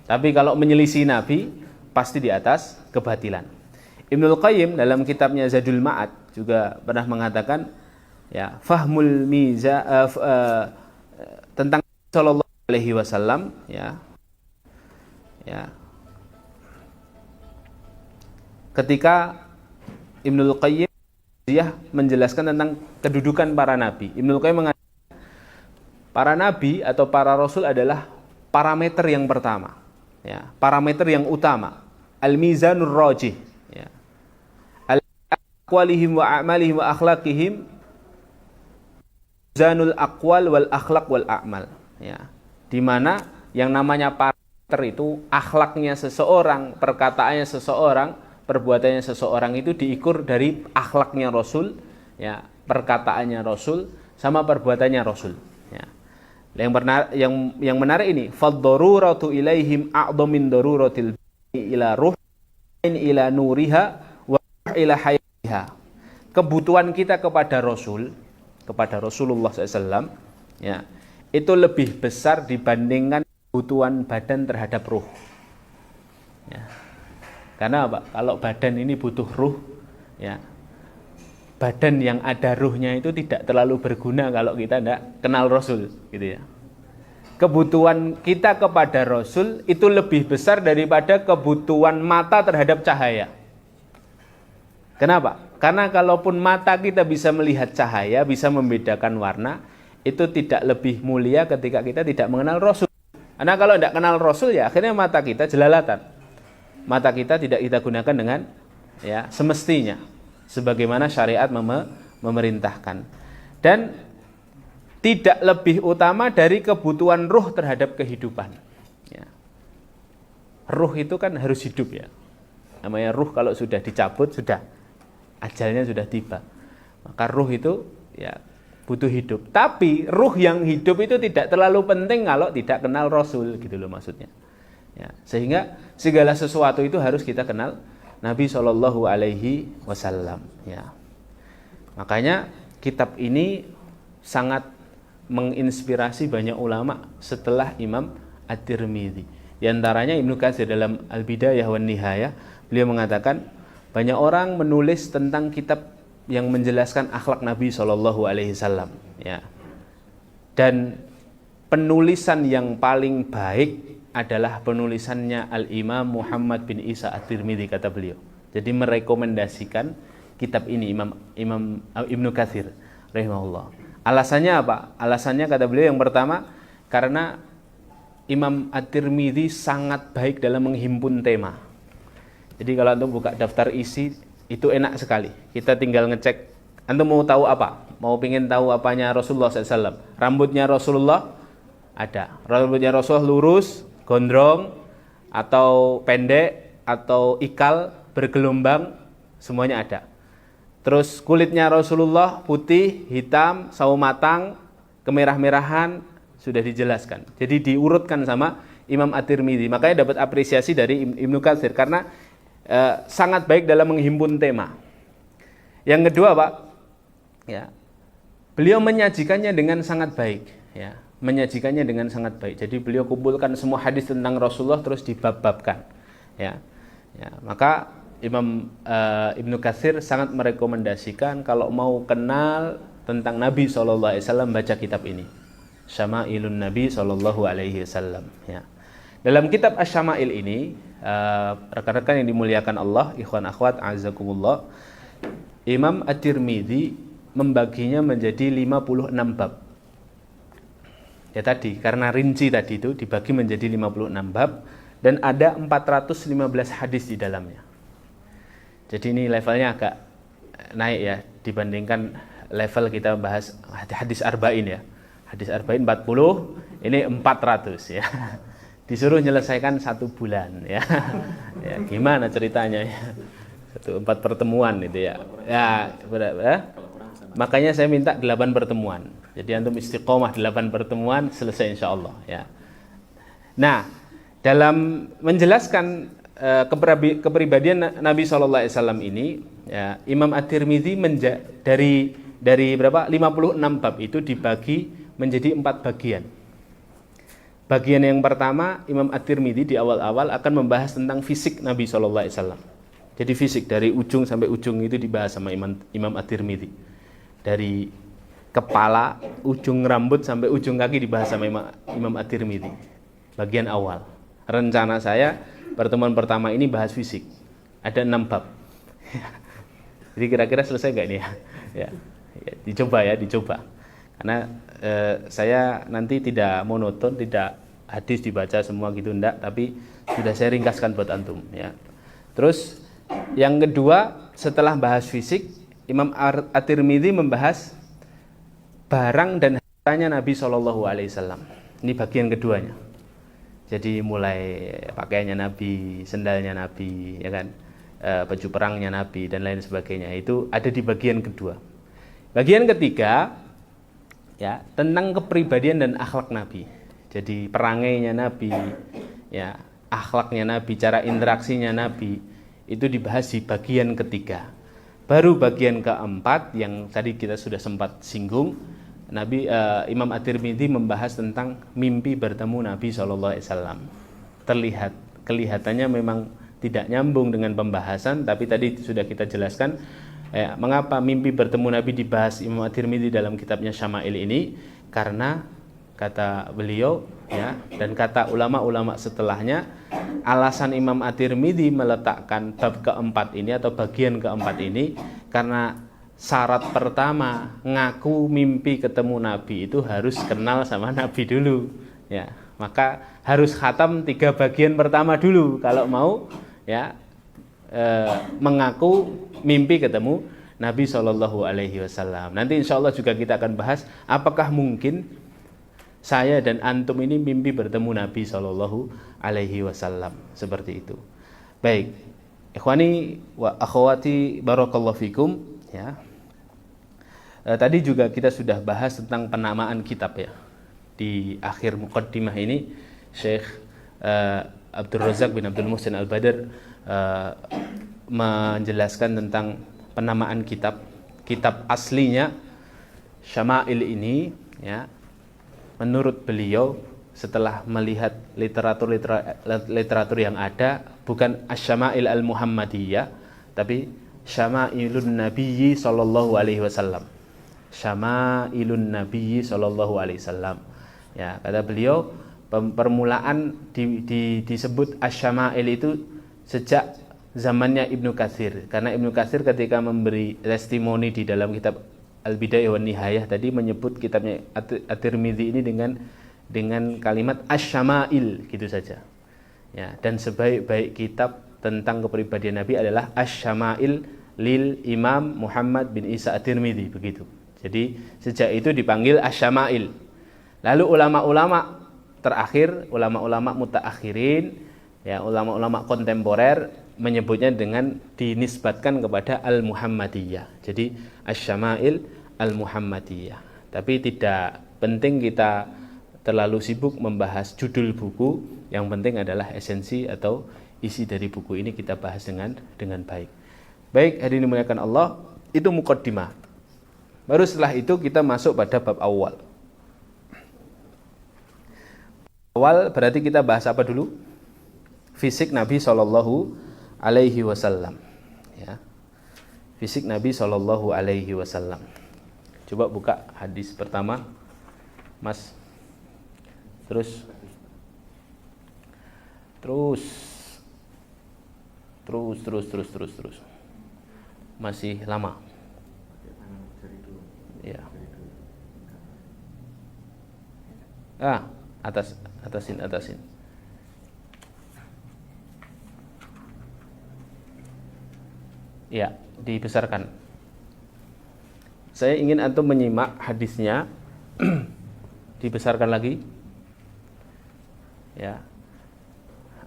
Tapi kalau menyelisih Nabi pasti di atas kebatilan. Ibnul Qayyim dalam kitabnya Zadul Ma'ad juga pernah mengatakan ya fahmul miza tentang sallallahu alaihi wasallam ya ketika Ibnul Qayyim dia menjelaskan tentang kedudukan para nabi. Ibnul Qayyim mengatakan para nabi atau para rasul adalah parameter yang pertama ya, parameter yang utama, al-mizanur rajih ya. Aqwalihim wa a'malihim wa akhlaqihim mizanul aqwal wal akhlaq wal a'mal ya. Di mana yang namanya parameter itu akhlaknya seseorang, perkataannya seseorang, perbuatannya seseorang itu diukur dari akhlaknya Rasul ya, perkataannya Rasul sama perbuatannya Rasul ya. Yang menarik ini fad-daruratu ilaihim a'dhamu min daruratil ila ruh ila nuriha wa ila hayatiha. Kebutuhan kita kepada Rasul, kepada Rasulullah SAW ya, itu lebih besar dibandingkan kebutuhan badan terhadap ruh ya. Karena apa? Kalau badan ini butuh ruh ya, badan yang ada ruhnya itu tidak terlalu berguna kalau kita tidak kenal Rasul gitu ya. Kebutuhan kita kepada Rasul itu lebih besar daripada kebutuhan mata terhadap cahaya. Kenapa? Karena kalaupun mata kita bisa melihat cahaya, bisa membedakan warna, itu tidak lebih mulia ketika kita tidak mengenal Rasul. Karena kalau tidak kenal Rasul ya akhirnya mata kita jelalatan. Mata kita tidak kita gunakan dengan ya semestinya, sebagaimana syariat memerintahkan. Dan tidak lebih utama dari kebutuhan ruh terhadap kehidupan ya. Ruh itu kan harus hidup ya. Namanya ruh kalau sudah dicabut sudah ajalnya sudah tiba. Maka ruh itu ya butuh hidup. Tapi ruh yang hidup itu tidak terlalu penting kalau tidak kenal Rasul gitu loh maksudnya. Ya, sehingga segala sesuatu itu harus kita kenal Nabi Shallallahu Alaihi Wasallam. Ya. Makanya kitab ini sangat menginspirasi banyak ulama setelah Imam At-Tirmidzi. Di antaranya Ibnu Katsir dalam Al-Bidayah wan Nihayah, beliau mengatakan banyak orang menulis tentang kitab yang menjelaskan akhlak Nabi Shallallahu Alaihi Wasallam. Ya. Dan penulisan yang paling baik adalah penulisannya Al-Imam Muhammad bin Isa At-Tirmidzi, kata beliau. Jadi merekomendasikan kitab ini Imam Ibnu Katsir rahimahullah. Alasannya apa? Alasannya kata beliau yang pertama karena Imam At-Tirmidzi sangat baik dalam menghimpun tema. Jadi kalau antum buka daftar isi itu enak sekali. Kita tinggal ngecek antum mau tahu apa? Mau pengen tahu apanya Rasulullah SAW? Rambutnya Rasulullah ada. Rambutnya Rasulullah lurus, gondrong, atau pendek, atau ikal, bergelombang, semuanya ada. Terus kulitnya Rasulullah putih, hitam, sawo matang, kemerah-merahan, sudah dijelaskan. Jadi diurutkan sama Imam At-Tirmidzi. Makanya dapat apresiasi dari Ibnu Katsir karena sangat baik dalam menghimpun tema. Yang kedua, Pak, ya, beliau menyajikannya dengan sangat baik, ya, menyajikannya dengan sangat baik. Jadi beliau kumpulkan semua hadis tentang Rasulullah terus dibab-babkan, ya. Ya, maka Imam Ibnu Katsir sangat merekomendasikan kalau mau kenal tentang Nabi SAW baca kitab ini, Syama'ilun Nabi SAW. Ya. Dalam kitab Asy-Syama'il ini, rekan-rekan yang dimuliakan Allah, ikhwan akhwat azakumullah, Imam At-Tirmidzi membaginya menjadi 56 bab. Ya tadi, karena rinci tadi itu dibagi menjadi 56 bab dan ada 415 hadis di dalamnya. Jadi ini levelnya agak naik ya dibandingkan level kita bahas hadis arba'in ya. Hadis arba'in 40, ini 400 ya. Disuruh menyelesaikan 1 bulan ya. Ya gimana ceritanya ya? 4 pertemuan itu ya. Ya, makanya saya minta 8 pertemuan. Jadi antum istiqomah 8 pertemuan selesai insyaallah ya. Nah, dalam menjelaskan kepribadian Nabi SAW ini ya, Imam At-Tirmidzi dari berapa 56 bab itu dibagi menjadi 4 bagian. Bagian yang pertama, Imam At-Tirmidzi di awal-awal akan membahas tentang fisik Nabi SAW. Jadi fisik dari ujung sampai ujung itu dibahas sama Imam At-Tirmidzi. Dari kepala, ujung rambut sampai ujung kaki dibahas sama Imam At-Tirmidzi. Bagian awal. Rencana saya pertemuan pertama ini bahas fisik. Ada 6 bab. Jadi kira-kira selesai nggak ini ya? Ya, dicoba. Karena saya nanti tidak monoton, tidak hadis dibaca semua gitu enggak, tapi sudah saya ringkaskan buat antum ya. Terus yang kedua, setelah bahas fisik, Imam At-Tirmidzi membahas barang dan hartanya Nabi SAW. Ini bagian keduanya. Jadi mulai pakaiannya Nabi, sendalnya Nabi, ya kan, baju perangnya Nabi dan lain sebagainya. Itu ada di bagian kedua. Bagian ketiga, ya, tentang kepribadian dan akhlak Nabi. Jadi perangainya Nabi, ya, akhlaknya Nabi, cara interaksinya Nabi, itu dibahas di bagian ketiga. Baru bagian keempat yang tadi kita sudah sempat singgung, Imam At-Tirmidzi membahas tentang mimpi bertemu Nabi SAW. Kelihatannya memang tidak nyambung dengan pembahasan, tapi tadi sudah kita jelaskan mengapa mimpi bertemu Nabi dibahas Imam At-Tirmidzi dalam kitabnya Syama'il ini, karena kata beliau ya, dan kata ulama-ulama setelahnya, alasan Imam At-Tirmidzi meletakkan bab keempat ini atau bagian keempat ini karena syarat pertama ngaku mimpi ketemu Nabi itu harus kenal sama Nabi dulu ya. Maka harus khatam 3 bagian pertama dulu kalau mau ya mengaku mimpi ketemu Nabi SAW. Nanti insya Allah juga kita akan bahas apakah mungkin saya dan antum ini mimpi bertemu Nabi SAW seperti itu. Baik, ikhwani wa akhwati barakallahu fikum ya. Tadi juga kita sudah bahas tentang penamaan kitab ya. Di akhir muqaddimah ini Syekh Abdul Razak bin Abdul Muhsin Al-Badr menjelaskan tentang penamaan kitab. Kitab aslinya Syama'il ini ya, menurut beliau setelah melihat literatur yang ada, bukan Asy-Syama'il Al-Muhammadiyah, tapi Syama'ilun Nabiyyi sallallahu alaihi wasallam. Syama'ilun Nabiyyi sallallahu alaihi wasallam. Ya, kata beliau permulaan disebut Asy-Syama'il itu sejak zamannya Ibnu Katsir. Karena Ibnu Katsir ketika memberi testimoni di dalam kitab Al-Bidayah wan Nihayah tadi menyebut kitabnya At-Tirmidzi ini dengan kalimat Asy-Syama'il gitu saja. Ya, dan sebaik-baik kitab tentang kepribadian Nabi adalah Asy-Syama'il lil Imam Muhammad bin Isa At-Tirmidzi, begitu. Jadi sejak itu dipanggil Asy-Syama'il. Lalu ulama-ulama terakhir, ulama-ulama mutaakhirin, ya, ulama-ulama kontemporer menyebutnya dengan dinisbatkan kepada Al-Muhammadiyah. Jadi Asy-Syama'il Al-Muhammadiyah. Tapi tidak penting kita terlalu sibuk membahas judul buku, yang penting adalah esensi atau isi dari buku ini kita bahas dengan baik. Baik, hadirin dimuliakan Allah, itu muqaddimah. Baru setelah itu kita masuk pada bab awal. Awal berarti kita bahas apa dulu? Fisik Nabi Shallallahu Alaihi Wasallam. Ya, fisik Nabi Shallallahu Alaihi Wasallam. Coba buka hadis pertama, Mas. Terus masih lama. Ya. Atasin. Ya, dibesarkan. Saya ingin antum menyimak hadisnya. Dibesarkan lagi. Ya.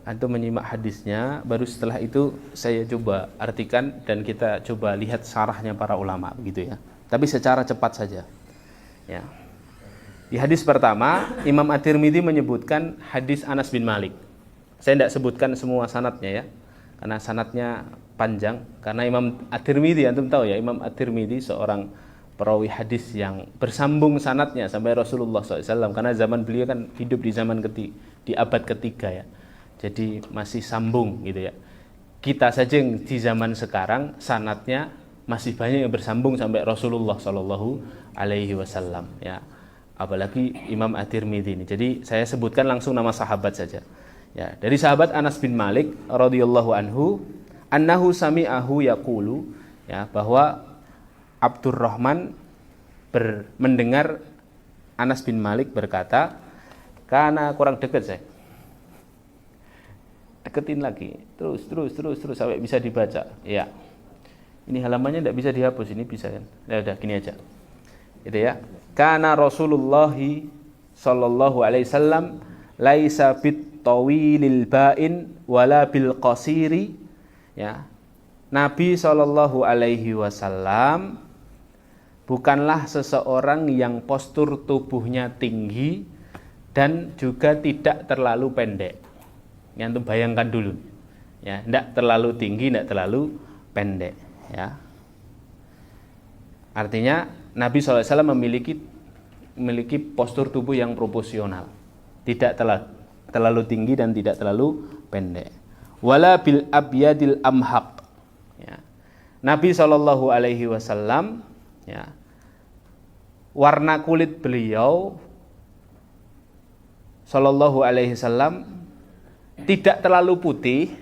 Antum menyimak hadisnya, baru setelah itu saya coba artikan dan kita coba lihat syarahnya para ulama begitu ya. Tapi secara cepat saja. Ya. Di hadis pertama, Imam At-Tirmidzi menyebutkan hadis Anas bin Malik. Saya tidak sebutkan semua sanadnya ya, karena sanadnya panjang. Karena Imam At-Tirmidzi, antum tahu ya, Imam At-Tirmidzi seorang perawi hadis yang bersambung sanadnya sampai Rasulullah SAW. Karena zaman beliau kan hidup di zaman di abad ketiga ya. Jadi masih sambung gitu ya. Kita saja yang di zaman sekarang sanadnya masih banyak yang bersambung sampai Rasulullah Shallallahu Alaihi Wasallam ya. Apalagi Imam At-Tirmidzi ini. Jadi saya sebutkan langsung nama sahabat saja. Ya, dari sahabat Anas bin Malik radhiyallahu anhu, annahu sami'ahu yaqulu, ya, bahwa Abdurrahman mendengar Anas bin Malik berkata, karena kurang dekat saya. Deketin lagi, terus sampai bisa dibaca. Ya. Ini halamannya tidak bisa dihapus, ini bisa kan? Ya udah gini aja. Itu ya. Kana Rasulullah sallallahu alaihi wasallam laisa bit tawilil ba'in wala bil qasiri. Ya. Nabi sallallahu alaihi wasallam bukanlah seseorang yang postur tubuhnya tinggi dan juga tidak terlalu pendek. Yang antum bayangkan dulu. Ya, tidak terlalu tinggi, tidak terlalu pendek, ya. Artinya Nabi SAW memiliki postur tubuh yang proporsional, tidak terlalu tinggi dan tidak terlalu pendek. Wala bil abyadil amhaq. Ya. Nabi SAW, ya, warna kulit beliau Sallallahu Alaihi Wasallam tidak terlalu putih,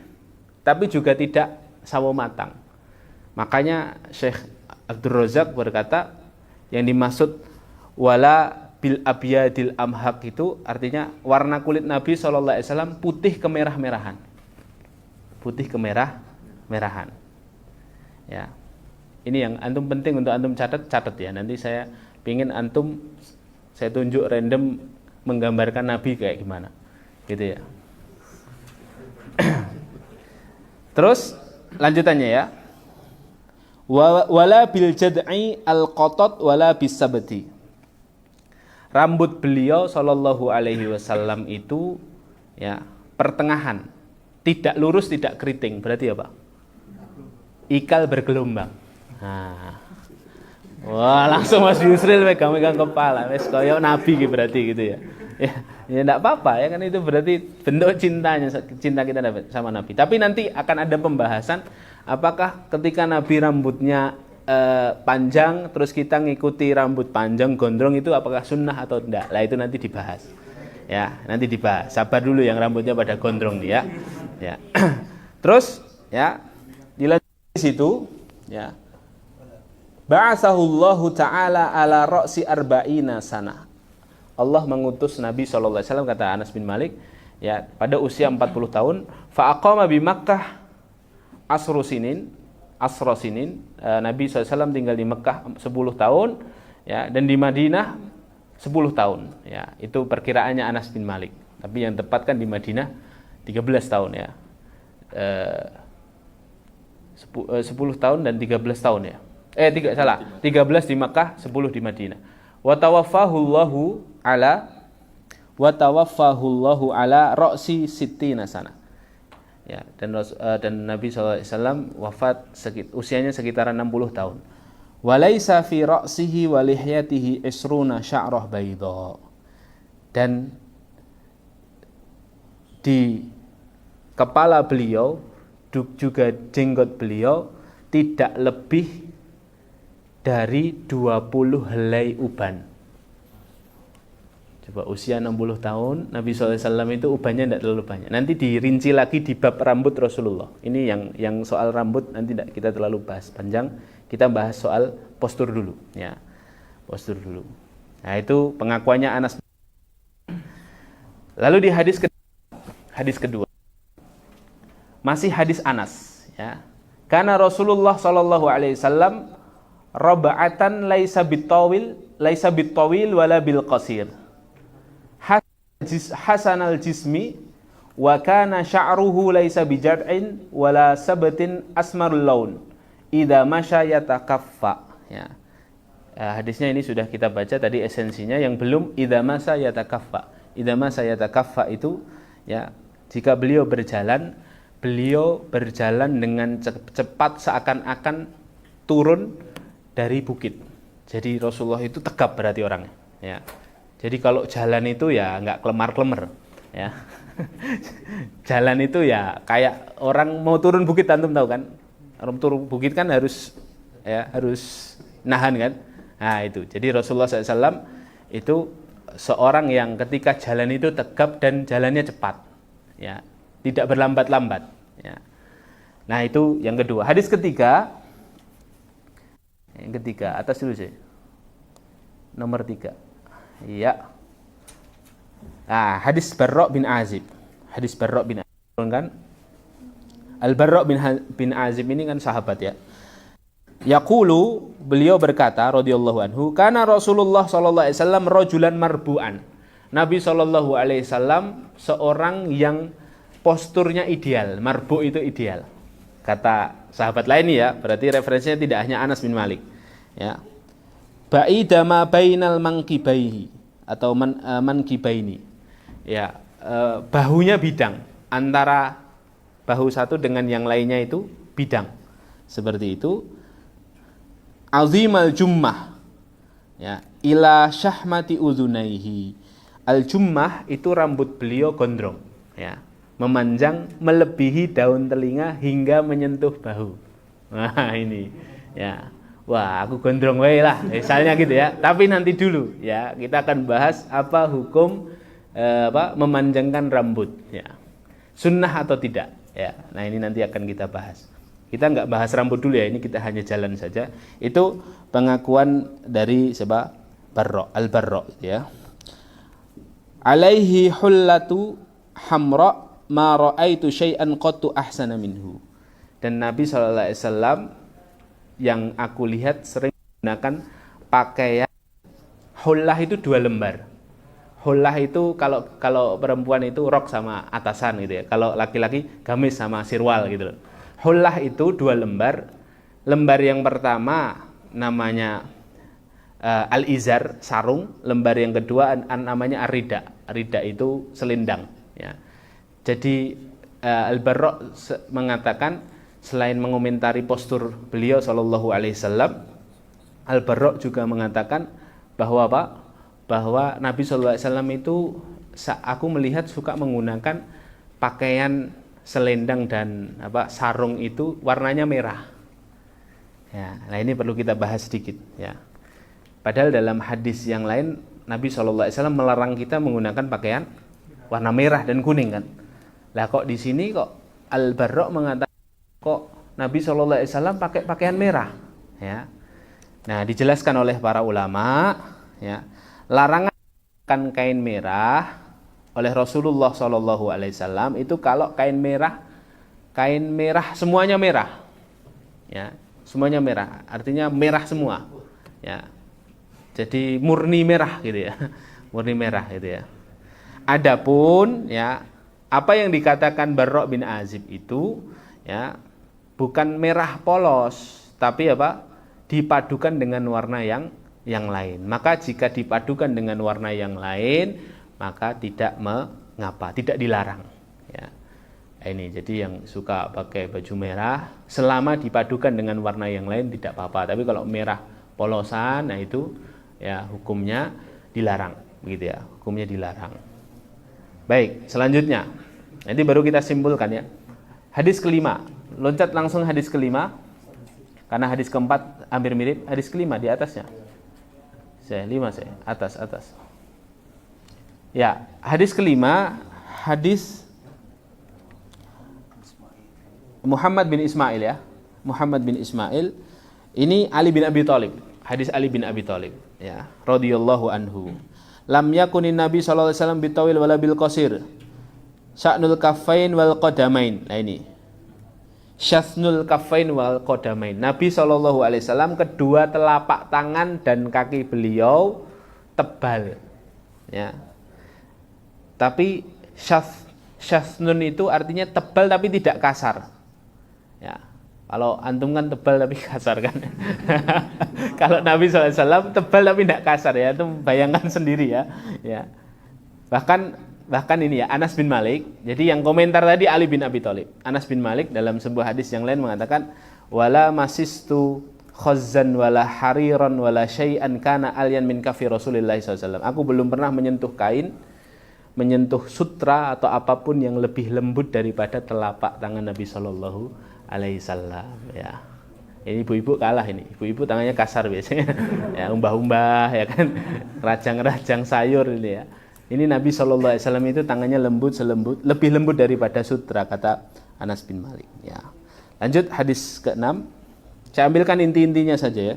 tapi juga tidak sawo matang. Makanya Syekh Abdul Razak berkata, yang dimaksud wala bil abyadil amhaq itu artinya warna kulit Nabi SAW putih kemerah-merahan. Putih kemerah-merahan. Ya. Ini yang antum penting untuk antum catat ya. Nanti saya pingin antum saya tunjuk random menggambarkan Nabi kayak gimana. Gitu ya. Terus lanjutannya ya. Wala bil jad'i al qatat wala bis sabti. Rambut beliau sallallahu alaihi wasallam itu ya pertengahan, tidak lurus, tidak keriting. Berarti apa? Ikal bergelombang. Nah. Wah, langsung Mas Yusril megang-megang kepala. Wes koyo nabi gitu berarti gitu ya. Ya enggak apa-apa ya kan, itu berarti bentuk cinta kita sama Nabi. Tapi nanti akan ada pembahasan apakah ketika Nabi rambutnya panjang terus kita ngikuti rambut panjang gondrong itu apakah sunnah atau enggak. Lah itu nanti dibahas. Ya, nanti dibahas. Sabar dulu yang rambutnya pada gondrong dia. Ya. Terus ya dilanjut di situ ya. Ba'atsahullahu ta'ala ala ra'si arba'ina sanah. Allah mengutus Nabi SAW, kata Anas bin Malik, ya, pada usia 40 tahun. Fa'aqama bi Makkah asra sinin. Nabi SAW tinggal di Mekah 10 tahun, ya, dan di Madinah 10 tahun. Ya, itu perkiraannya Anas bin Malik. Tapi yang tepat kan di Madinah 13 tahun ya. 10 tahun dan 13 tahun ya. 13 di Mekah, 10 di Madinah. Wa tawaffahullahu ala ra'si sittina sana. Ya, dan Nabi SAW wafat usianya sekitaran 60 tahun. Walaysa fi ra'sihi wa lihyatihi isruna sya'rah bayda. Dan di kepala beliau juga jenggot beliau tidak lebih dari 20 helai uban. Coba usia 60 tahun Nabi SAW itu ubannya tidak terlalu banyak. Nanti dirinci lagi di bab rambut Rasulullah. Ini yang soal rambut nanti tidak kita terlalu bahas panjang. Kita bahas soal postur dulu ya. Postur dulu. Nah, itu pengakuannya Anas. Lalu di hadis kedua. Masih hadis Anas, ya. Karena Rasulullah sallallahu alaihi wasallam raba'atan laisa bitawil wala bil qasir. Hasanal jismi wa kana sya'ruhu laisa bijad'in wala sabatin asmarul laun. Idza masya yatakaffa, ya. Hadisnya ini sudah kita baca tadi esensinya, yang belum idza masa yatakaffa. Idza masa yatakaffa itu, ya, jika beliau berjalan dengan cepat seakan-akan turun dari bukit. Jadi Rasulullah itu tegap berarti orangnya, ya. Jadi kalau jalan itu ya nggak kelemar-kelemar, ya. Jalan itu ya kayak orang mau turun bukit, antum tahu kan? Orang turun bukit kan harus nahan kan? Nah itu. Jadi Rasulullah SAW itu seorang yang ketika jalan itu tegap dan jalannya cepat, ya. Tidak berlambat-lambat, ya. Nah itu yang kedua. Hadis ketiga, atas dulu sih, nomor 3, ya. Nah, hadis Barra bin Azib kan, Al-Barra bin Azib ini kan sahabat, ya. Yaqulu, beliau berkata radhiyallahu anhu, kana Rasulullah sallallahu alaihi wasallam rajulan marbu'an. Nabi sallallahu alaihi wasallam seorang yang posturnya ideal. Marbu itu ideal. Kata sahabat lain ya, berarti referensinya tidak hanya Anas bin Malik, ya. Ba'ida ma bainal mankibaihi atau mankibaini. Ya, bahunya bidang, antara bahu satu dengan yang lainnya itu bidang. Seperti itu. Azimal jummah, ya, ila syahmati udhunaihi. Al jummah itu rambut beliau gondrong, ya, memanjang melebihi daun telinga hingga menyentuh bahu. Nah ini, ya, wah aku gondrong wae lah, misalnya gitu ya. Tapi nanti dulu, ya, kita akan bahas apa hukum memanjangkan rambut, ya, sunnah atau tidak, ya. Nah ini nanti akan kita bahas. Kita nggak bahas rambut dulu ya, ini kita hanya jalan saja. Itu pengakuan dari siapa? Barra, Al-Barra, ya. Alaihi hullatu hamra ma ra'aitu syai'an qattu ahsana minhu. Dan Nabi sallallahu alaihi wasallam yang aku lihat sering menggunakan pakaian hullah itu 2 lembar. Hullah itu kalau perempuan itu rok sama atasan gitu ya. Kalau laki-laki gamis sama sirwal gitu loh. Hullah itu 2 lembar. Lembar yang pertama namanya al-izar, sarung. Lembar yang kedua namanya ar-rida. Rida itu selendang, ya. Jadi Al-Barra mengatakan, selain mengomentari postur beliau sallallahu alaihi wasallam, Al-Barra juga mengatakan bahwa bahwa Nabi sallallahu alaihi wasallam itu aku melihat suka menggunakan pakaian selendang dan sarung itu warnanya merah. Ya, nah ini perlu kita bahas sedikit, ya. Padahal dalam hadis yang lain Nabi SAW melarang kita menggunakan pakaian warna merah dan kuning kan. Lah kok di sini kok Al-Barra mengatakan kok Nabi SAW pakai pakaian merah, ya. Nah, dijelaskan oleh para ulama, ya. Larangan menggunakan kain merah oleh Rasulullah SAW itu kalau kain merah semuanya merah, ya, semuanya merah, artinya merah semua, ya. Jadi murni merah gitu ya, murni merah gitu ya. Adapun ya apa yang dikatakan Barra bin Azib itu, ya, bukan merah polos, tapi dipadukan dengan warna yang lain. Maka jika dipadukan dengan warna yang lain, maka tidak mengapa, tidak dilarang, ya. Ini jadi yang suka pakai baju merah selama dipadukan dengan warna yang lain tidak apa-apa. Tapi kalau merah polosan, nah itu ya hukumnya dilarang, begitu ya, hukumnya dilarang. Baik, selanjutnya nanti baru kita simpulkan ya. Hadis kelima, loncat langsung hadis kelima, karena hadis keempat hampir mirip. Hadis kelima di atasnya, atas. Ya, hadis kelima, hadis Muhammad bin Ismail, ya. Muhammad bin Ismail ini Ali bin Abi Thalib. hadis Ali bin Abi Thalib ya, radhiyallahu anhu. Lam yakunin Nabi sallallahu alaihi wasallam bitawil wala bil qasir. Sya'nul kaffain wal qadamain. Nah ini. Syasnul kaffain wal qadamain. Nabi sallallahu alaihi wasallam kedua telapak tangan dan kaki beliau tebal. Ya. Tapi syasnun itu artinya tebal tapi tidak kasar. Ya. Kalau antum kan tebal tapi kasar kan. Kalau Nabi SAW tebal tapi tidak kasar ya. Itu bayangkan sendiri ya. Ya. Bahkan ini ya Anas bin Malik. Jadi yang komentar tadi Ali bin Abi Thalib. Anas bin Malik dalam sebuah hadis yang lain mengatakan wala masistu khazzan wala hariran wala syai'an kana alyan min kafi Rasulillah SAW. Aku belum pernah menyentuh kain, menyentuh sutra atau apapun yang lebih lembut daripada telapak tangan Nabi Sallallahu Alaihi Wasallam ya. Ini ibu-ibu kalah ini. Ibu-ibu tangannya kasar biasanya. Ya, umbah-umbah ya kan. Rajang-rajang sayur ini ya. Ini Nabi Shallallahu Alaihi Wasallam itu tangannya lembut lebih lembut daripada sutra kata Anas bin Malik. Ya. Lanjut hadis ke-6. Saya ambilkan inti-intinya saja ya.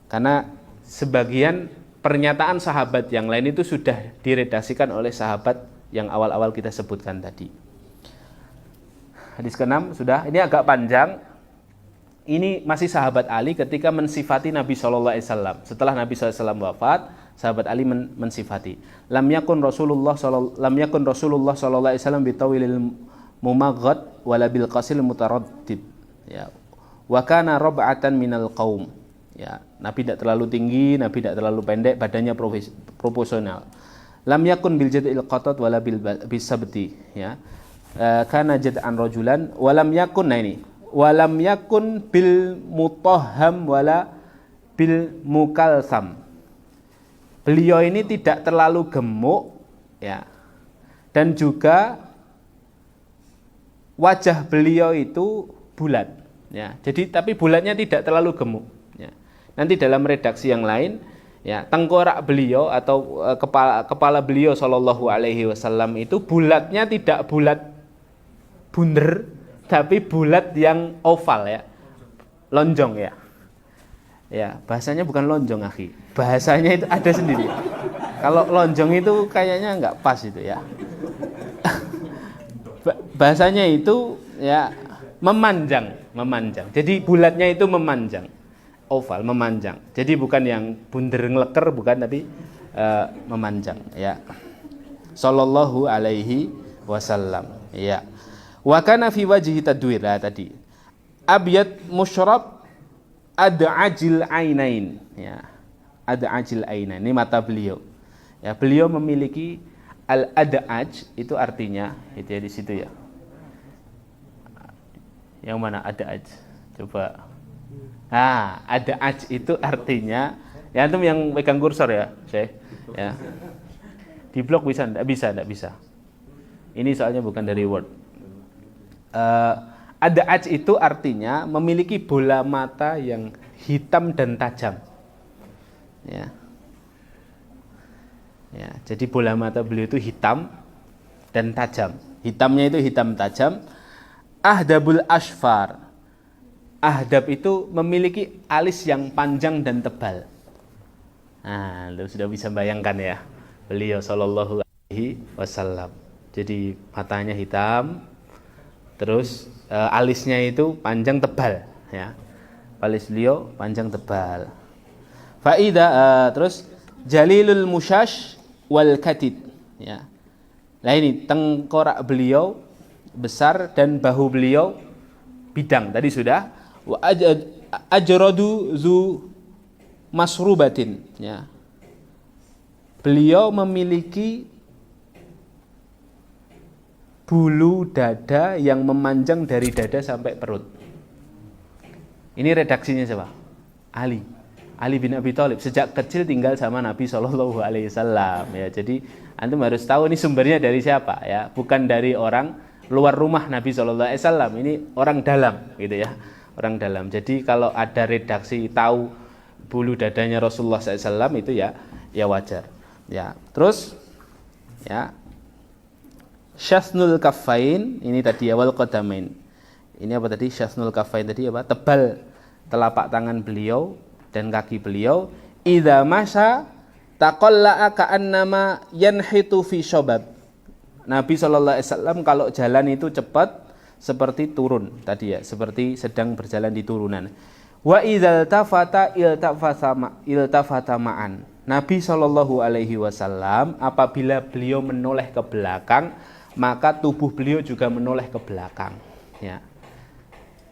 Karena sebagian pernyataan sahabat yang lain itu sudah diredaksikan oleh sahabat yang awal-awal kita sebutkan tadi. Hadis ke-6 sudah. Ini agak panjang. Ini masih sahabat Ali ketika mensifati Nabi Shallallahu Alaihi Wasallam. Setelah Nabi SAW wafat, sahabat Ali mensifati. Lam yakun Rasulullah Shallallahu Alaihi Wasallam bitawilil mumaghad wala bil qasil mutaraddid. Ya. Wa kana rab'atan minal qaum. Ya, Nabi tidak terlalu tinggi, Nabi tidak terlalu pendek, badannya proporsional. Lam yakun bil jad'il qatat wala bil bisabti. Ya. Kana jad'an rajulan walam yakun, nah ini walam yakun bil mutahham wala bil mukalsam. Beliau ini tidak terlalu gemuk ya. Dan juga wajah beliau itu bulat ya. Jadi tapi bulatnya tidak terlalu gemuk ya. Nanti dalam redaksi yang lain ya, tengkorak beliau atau kepala beliau sallallahu alaihi wasallam itu bulatnya tidak bulat bunder, tapi bulat yang oval ya, lonjong ya. Ya, bahasanya bukan lonjong akhi, bahasanya itu ada sendiri. Kalau lonjong itu kayaknya nggak pas itu ya. Bahasanya itu ya memanjang. Jadi bulatnya itu memanjang, oval, memanjang. Jadi bukan yang bunder ngeleker, bukan, tapi memanjang ya. Sallallahu alaihi wasallam ya. Wa kana fi wajhi tadwir tadi. Abyad musyrab ad'ajil ainain ya. Ad'ajil ainain ini mata beliau. Ya, beliau memiliki al-ad'aj itu artinya itu ya di situ ya. Yang mana ad'aj? Coba. Ad'aj itu artinya ya, antum yang pegang kursor ya, Syekh. Ya. Di blog bisa enggak bisa. Ini soalnya bukan dari Word. Ad'aj itu artinya memiliki bola mata yang hitam dan tajam. Ya. Ya, jadi bola mata beliau itu hitam dan tajam. Hitamnya itu hitam tajam. Ahdabul asfar. Ahdab itu memiliki alis yang panjang dan tebal. Nah, lu sudah bisa bayangkan ya. Beliau sallallahu alaihi wasallam. Jadi matanya hitam, terus alisnya itu panjang tebal ya. Alis beliau panjang tebal. Faida terus jalilul musyash wal katid ya. Nah ini tengkorak beliau besar dan bahu beliau bidang tadi sudah. Wa ajradu zu masrubatin ya. Beliau memiliki bulu dada yang memanjang dari dada sampai perut. Ini redaksinya siapa? Ali bin Abi Thalib. Sejak kecil tinggal sama Nabi Shallallahu Alaihi Wasallam. Ya, jadi antum harus tahu ini sumbernya dari siapa ya, bukan dari orang luar rumah Nabi Shallallahu Alaihi Wasallam. Ini orang dalam, gitu ya, orang dalam. Jadi kalau ada redaksi tahu bulu dadanya Rasulullah SAW itu ya wajar. Ya, terus ya. Syasnul kaffain ini tadi awal qadamain. Ini apa tadi? Syasnul kaffain tadi apa? Tebal telapak tangan beliau dan kaki beliau idza masya taqalla'a ka'annama yanhitu fi syabab. Nabi sallallahu alaihi wasallam kalau jalan itu cepat seperti turun tadi ya, seperti sedang berjalan di turunan. Wa idzal tafata iltafata ma'an. Nabi sallallahu alaihi wasallam apabila beliau menoleh ke belakang, maka tubuh beliau juga menoleh ke belakang, ya.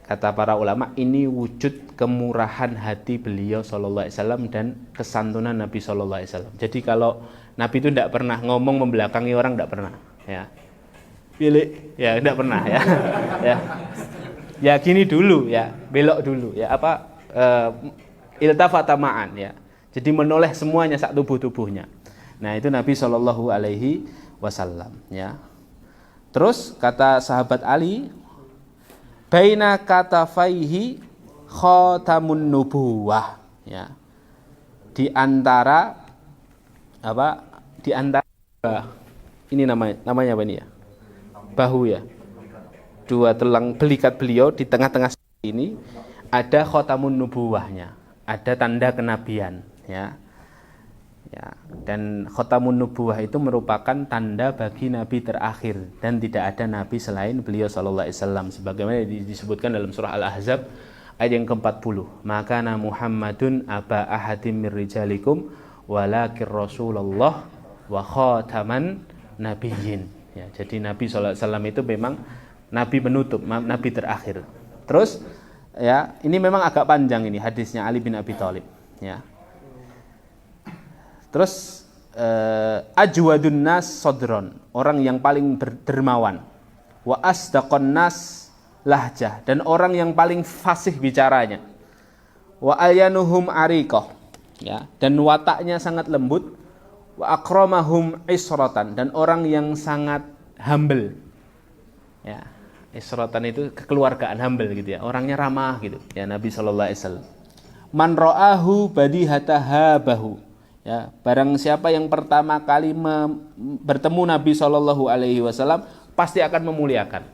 Kata para ulama, ini wujud kemurahan hati beliau sallallahu alaihi wasallam dan kesantunan Nabi sallallahu alaihi wasallam. Jadi kalau Nabi itu tidak pernah ngomong membelakangi orang, tidak pernah, ya. Pilih, ya tidak pernah, ya. Ya. Ya gini dulu, ya, belok dulu, ya, iltafata ma'an, ya. Jadi menoleh semuanya sak tubuhnya. Nah, itu Nabi sallallahu alaihi wasallam, ya. Terus kata sahabat Ali, baina katafaihi khatamun nubuwah, ya. Di antara ini namanya apa ini ya? Bahu, ya. Dua telang belikat beliau di tengah-tengah ini ada khatamun nubuwahnya, ada tanda kenabian, ya. Ya, dan khatamun nubuwah itu merupakan tanda bagi nabi terakhir dan tidak ada nabi selain beliau sallallahu alaihi wasallam sebagaimana disebutkan dalam surah Al-Ahzab ayat yang ke-40. Maka Muhammadun aba ahadim mir rijalikum walakin Rasulullah wa khataman nabiyyin. Ya, jadi Nabi sallallahu alaihi wasallam itu memang nabi penutup, nabi terakhir. Terus ya, ini memang agak panjang ini hadisnya Ali bin Abi Thalib, ya. Terus ajwadun nas sodron, orang yang paling dermawan, wa asdaqon nas lahjah, dan orang yang paling fasih bicaranya, wa ayanuhum ariqah, ya, dan wataknya sangat lembut, wa akramahum isrotan, dan orang yang sangat humble, ya. Isrotan itu kekeluargaan, humble gitu ya, orangnya ramah gitu ya, Nabi sallallahu alaihi wasallam. Man ra'ahu badihatahabahu, ya, barang siapa yang pertama kali bertemu Nabi sallallahu alaihi wasallam pasti akan memuliakan.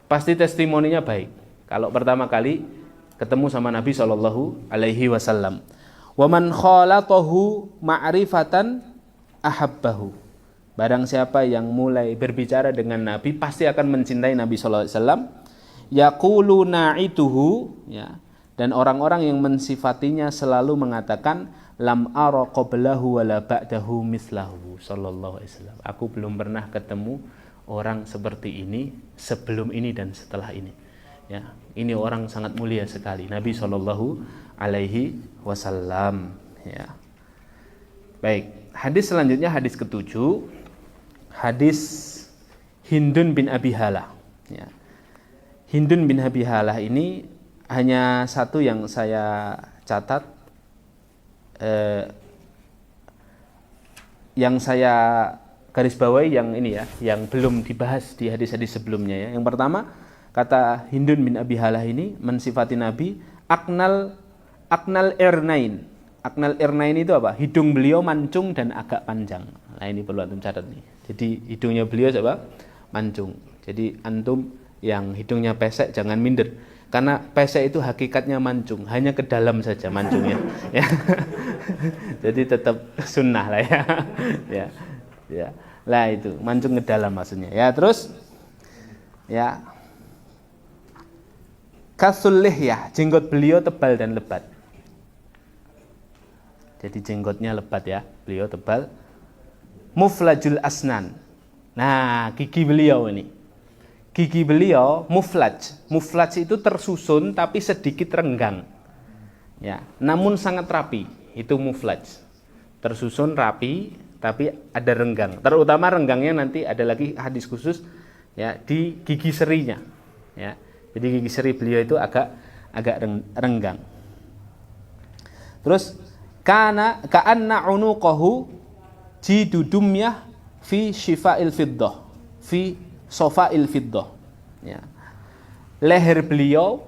Pasti testimoninya baik kalau pertama kali ketemu sama Nabi sallallahu alaihi wasallam. Wa man khalatahu ma'rifatan ahabbahu. Barang siapa yang mulai berbicara dengan Nabi pasti akan mencintai Nabi sallallahu alaihi wasallam. Yaqulu na'ituhu, ya, dan orang-orang yang mensifatinya selalu mengatakan lam ara qablahu wala ba'dahu mislahu sallallahu alaihi wasallam. Aku belum pernah ketemu orang seperti ini sebelum ini dan setelah ini. Ya, ini orang sangat mulia sekali, Nabi sallallahu alaihi wasallam, ya. Baik, hadis selanjutnya hadis ke-7. Hadis Hindun bin Abi Halah, ya. Hindun bin Abi Halah ini hanya satu yang saya catat, yang saya garis bawahi yang ini ya, yang belum dibahas di hadis-hadis sebelumnya ya. Yang pertama, kata Hindun bin Abi Halah ini mensifati Nabi aknal irnain. Aknal irnain itu apa? Hidung beliau mancung dan agak panjang. Nah, ini perlu antum catat nih. Jadi hidungnya beliau apa? Mancung. Jadi antum yang hidungnya pesek jangan minder. Karena pesek itu hakikatnya mancung, hanya ke dalam saja mancungnya. Ya. Jadi tetap sunnah lah ya. Ya. Ya. Lah itu, mancung ke dalam maksudnya. Ya, terus ya. Kasul lihyah, jenggot beliau tebal dan lebat. Jadi jenggotnya lebat ya, beliau tebal. Muflajul asnan. Nah, gigi beliau ini. Gigi beliau muflaj. Muflaj itu tersusun tapi sedikit renggang. Ya, namun sangat rapi. Itu muflaj. Tersusun rapi tapi ada renggang. Terutama renggangnya nanti ada lagi hadis khusus ya di gigi serinya. Ya. Jadi gigi seri beliau itu agak renggang. Terus ka'anna unuqahu jidudumyah fi syifa'il fiddah fi sofa'il fiddah, ya. Leher beliau,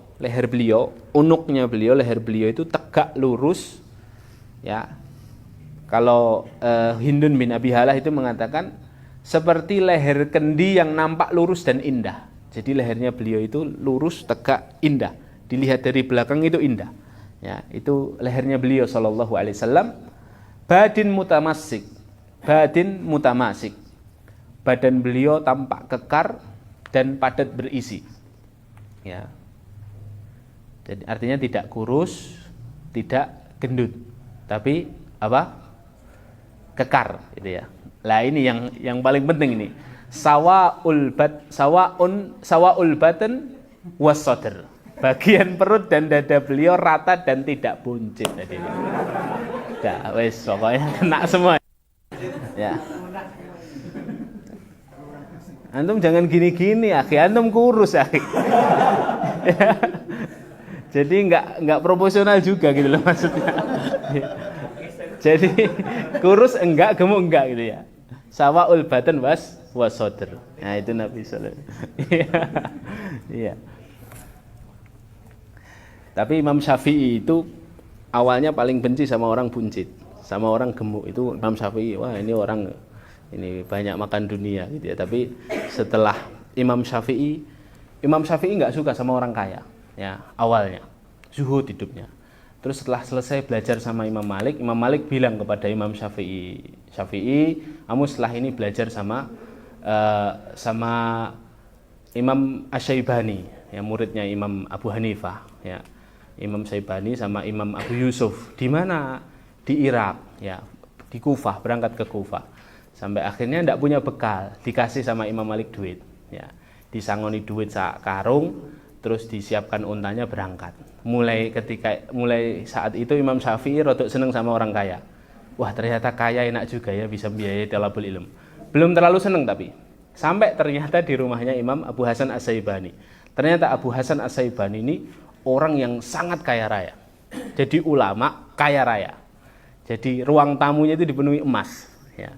unuknya beliau, leher beliau itu tegak lurus, ya. Kalau Hindun bin Abi Halah itu mengatakan seperti leher kendi yang nampak lurus dan indah. Jadi lehernya beliau itu lurus, tegak, indah. Dilihat dari belakang itu indah. Ya, itu lehernya beliau sallallahu alaihi wasallam. Badin mutamassik. Badin mutamasik. Badan beliau tampak kekar dan padat berisi. Ya. Jadi artinya tidak kurus, tidak gendut, tapi apa? Kekar, gitu ya. Lah ini yang paling penting ini. Sawaul batin was sadr. Bagian perut dan dada beliau rata dan tidak buncit tadi. Ya, wes pokoknya kena semua. Ya. Antum jangan gini-gini, akhi. Antum kurus, akhi. Ya. Jadi enggak proporsional juga gitu loh maksudnya. Jadi kurus enggak, gemuk enggak gitu ya. Sawaul badan was sadr. Nah, itu Nabi sallallahu alaihi wasallam. Iya. Tapi Imam Syafi'i itu awalnya paling benci sama orang buncit, sama orang gemuk. Itu Imam Syafi'i, wah ini orang ini banyak makan dunia gitu ya. Tapi setelah Imam Syafi'i nggak suka sama orang kaya, ya awalnya zuhud hidupnya. Terus setelah selesai belajar sama Imam Malik bilang kepada Imam Syafi'i, kamu setelah ini belajar sama Imam Asy-Syaibani, ya muridnya Imam Abu Hanifah, ya. Imam Syaibani sama Imam Abu Yusuf di mana? Di Irak, ya, di Kufah, berangkat ke Kufah. Sampai akhirnya tidak punya bekal, dikasih sama Imam Malik duit, ya. Disangoni duit sak karung, terus disiapkan untanya berangkat. Mulai saat itu Imam Syafi'i rodok seneng sama orang kaya. Wah, ternyata kaya enak juga ya, bisa biayai talabul ilm. Belum terlalu seneng tapi sampai ternyata di rumahnya Imam Abu Hasan Asy-Syaibani. Ternyata Abu Hasan Asy-Syaibani ini orang yang sangat kaya raya. Jadi ulama kaya raya. Jadi ruang tamunya itu dipenuhi emas, ya.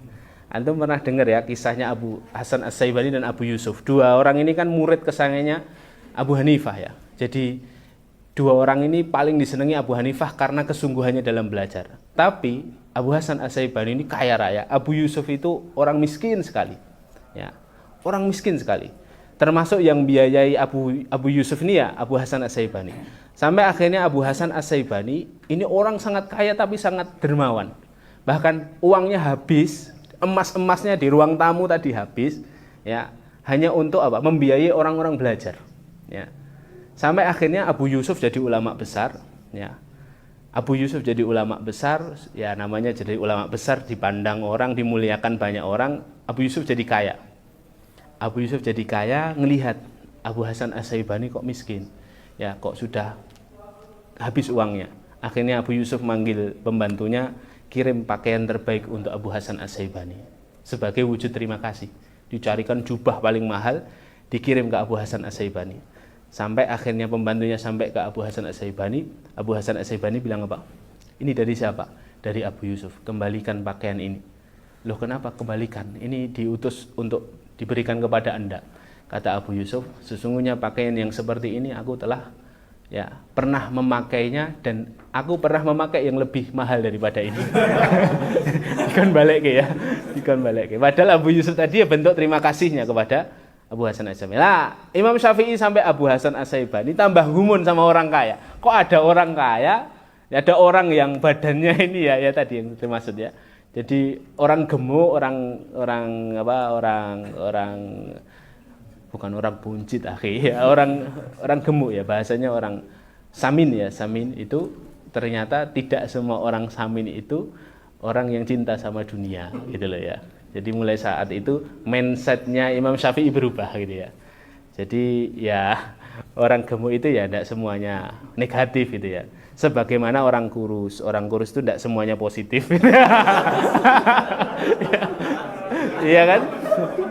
Antum pernah dengar ya kisahnya Abu Hasan Asy-Syaibani dan Abu Yusuf. Dua orang ini kan murid kesayangannya Abu Hanifah, ya. Jadi dua orang ini paling disenangi Abu Hanifah karena kesungguhannya dalam belajar. Tapi Abu Hasan Asy-Syaibani ini kaya raya. Abu Yusuf itu orang miskin sekali, ya. Orang miskin sekali. Termasuk yang biayai Abu Yusuf ini ya Abu Hasan Asy-Syaibani. Sampai akhirnya Abu Hasan Asy-Syaibani ini orang sangat kaya tapi sangat dermawan. Bahkan uangnya habis, emas-emasnya di ruang tamu tadi habis, ya, hanya untuk apa? Membiayai orang-orang belajar, ya. Sampai akhirnya Abu Yusuf jadi ulama besar, ya. Abu Yusuf jadi ulama besar, ya namanya jadi ulama besar, dipandang orang, dimuliakan banyak orang. Abu Yusuf jadi kaya. Abu Yusuf jadi kaya ngelihat Abu Hasan Asy-Syaibani kok miskin, ya, kok sudah habis uangnya. Akhirnya Abu Yusuf manggil pembantunya, kirim pakaian terbaik untuk Abu Hasan Asy-Syaibani sebagai wujud terima kasih. Dicarikan jubah paling mahal, dikirim ke Abu Hasan Asy-Syaibani. Sampai akhirnya pembantunya sampai ke Abu Hasan Asy-Syaibani. Abu Hasan Asy-Syaibani bilang apa? Ini dari siapa? Dari Abu Yusuf. Kembalikan pakaian ini. Loh, kenapa kembalikan? Ini diutus untuk diberikan kepada Anda. Kata Abu Yusuf, sesungguhnya pakaian yang seperti ini aku telah, ya, pernah memakainya dan aku pernah memakai yang lebih mahal daripada ini. Dikon balik ya. Dikon balik. Padahal Abu Yusuf tadi ya bentuk terima kasihnya kepada Abu Hasan Asy-Syaibani. Nah, Imam Syafi'i sampai Abu Hasan Asy-Syaibani tambah gumun sama orang kaya. Kok ada orang kaya? Ada orang yang badannya ini ya tadi yang termasuk ya. Jadi orang gemuk, orang bukan orang buncit, akhi, ya, orang gemuk ya, bahasanya orang samin ya. Samin itu ternyata tidak semua orang samin itu orang yang cinta sama dunia, gitu loh ya. Jadi mulai saat itu mindsetnya Imam Syafi'i berubah gitu ya. Jadi ya orang gemuk itu ya tidak semuanya negatif gitu ya. Sebagaimana orang kurus itu tidak semuanya positif. Iya kan?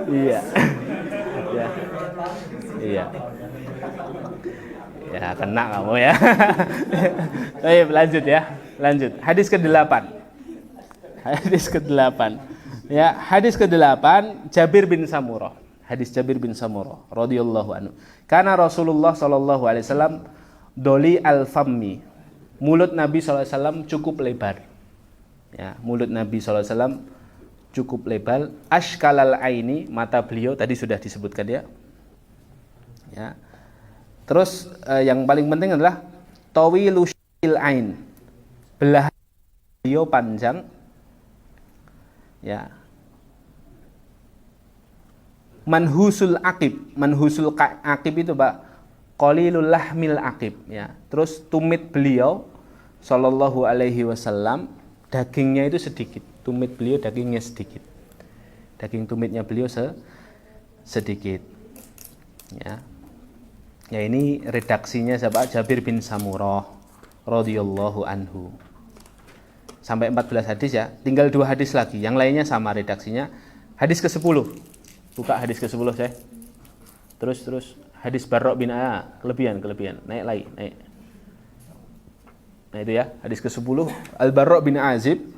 Iya. Ya. Iya. Ya kena kamu ya. Baik, lanjut ya. Lanjut. Hadis ke-8. Hadis ke-8. Ya, hadis ke-8 Jabir bin Samurah. Hadis Jabir bin Samurah radhiyallahu anhu. Karena Rasulullah sallallahu alaihi wasallam doli al-fammi. Mulut Nabi SAW cukup lebar, ya, mulut Nabi SAW cukup lebar. Ashkalal aini, mata beliau tadi sudah disebutkan ya. Ya. Terus yang paling penting adalah tawilu ain, belahan beliau panjang, ya. Manhusul akib itu Pak, qalilul lahmil akib, ya. Terus tumit beliau sallallahu alaihi wasallam dagingnya itu sedikit. Tumit beliau dagingnya sedikit. Daging tumitnya beliau sedikit. Ya. Ya, ini redaksinya siapa? Jabir bin Samurah radhiyallahu anhu. Sampai 14 hadis ya. Tinggal 2 hadis lagi. Yang lainnya sama redaksinya. Hadis ke-10. Buka hadis ke-10 saya. Terus hadis Barra bin kelebihan. Naik lagi, naik. Nah itu ya, hadis ke-10 Al-Barra bin Azib.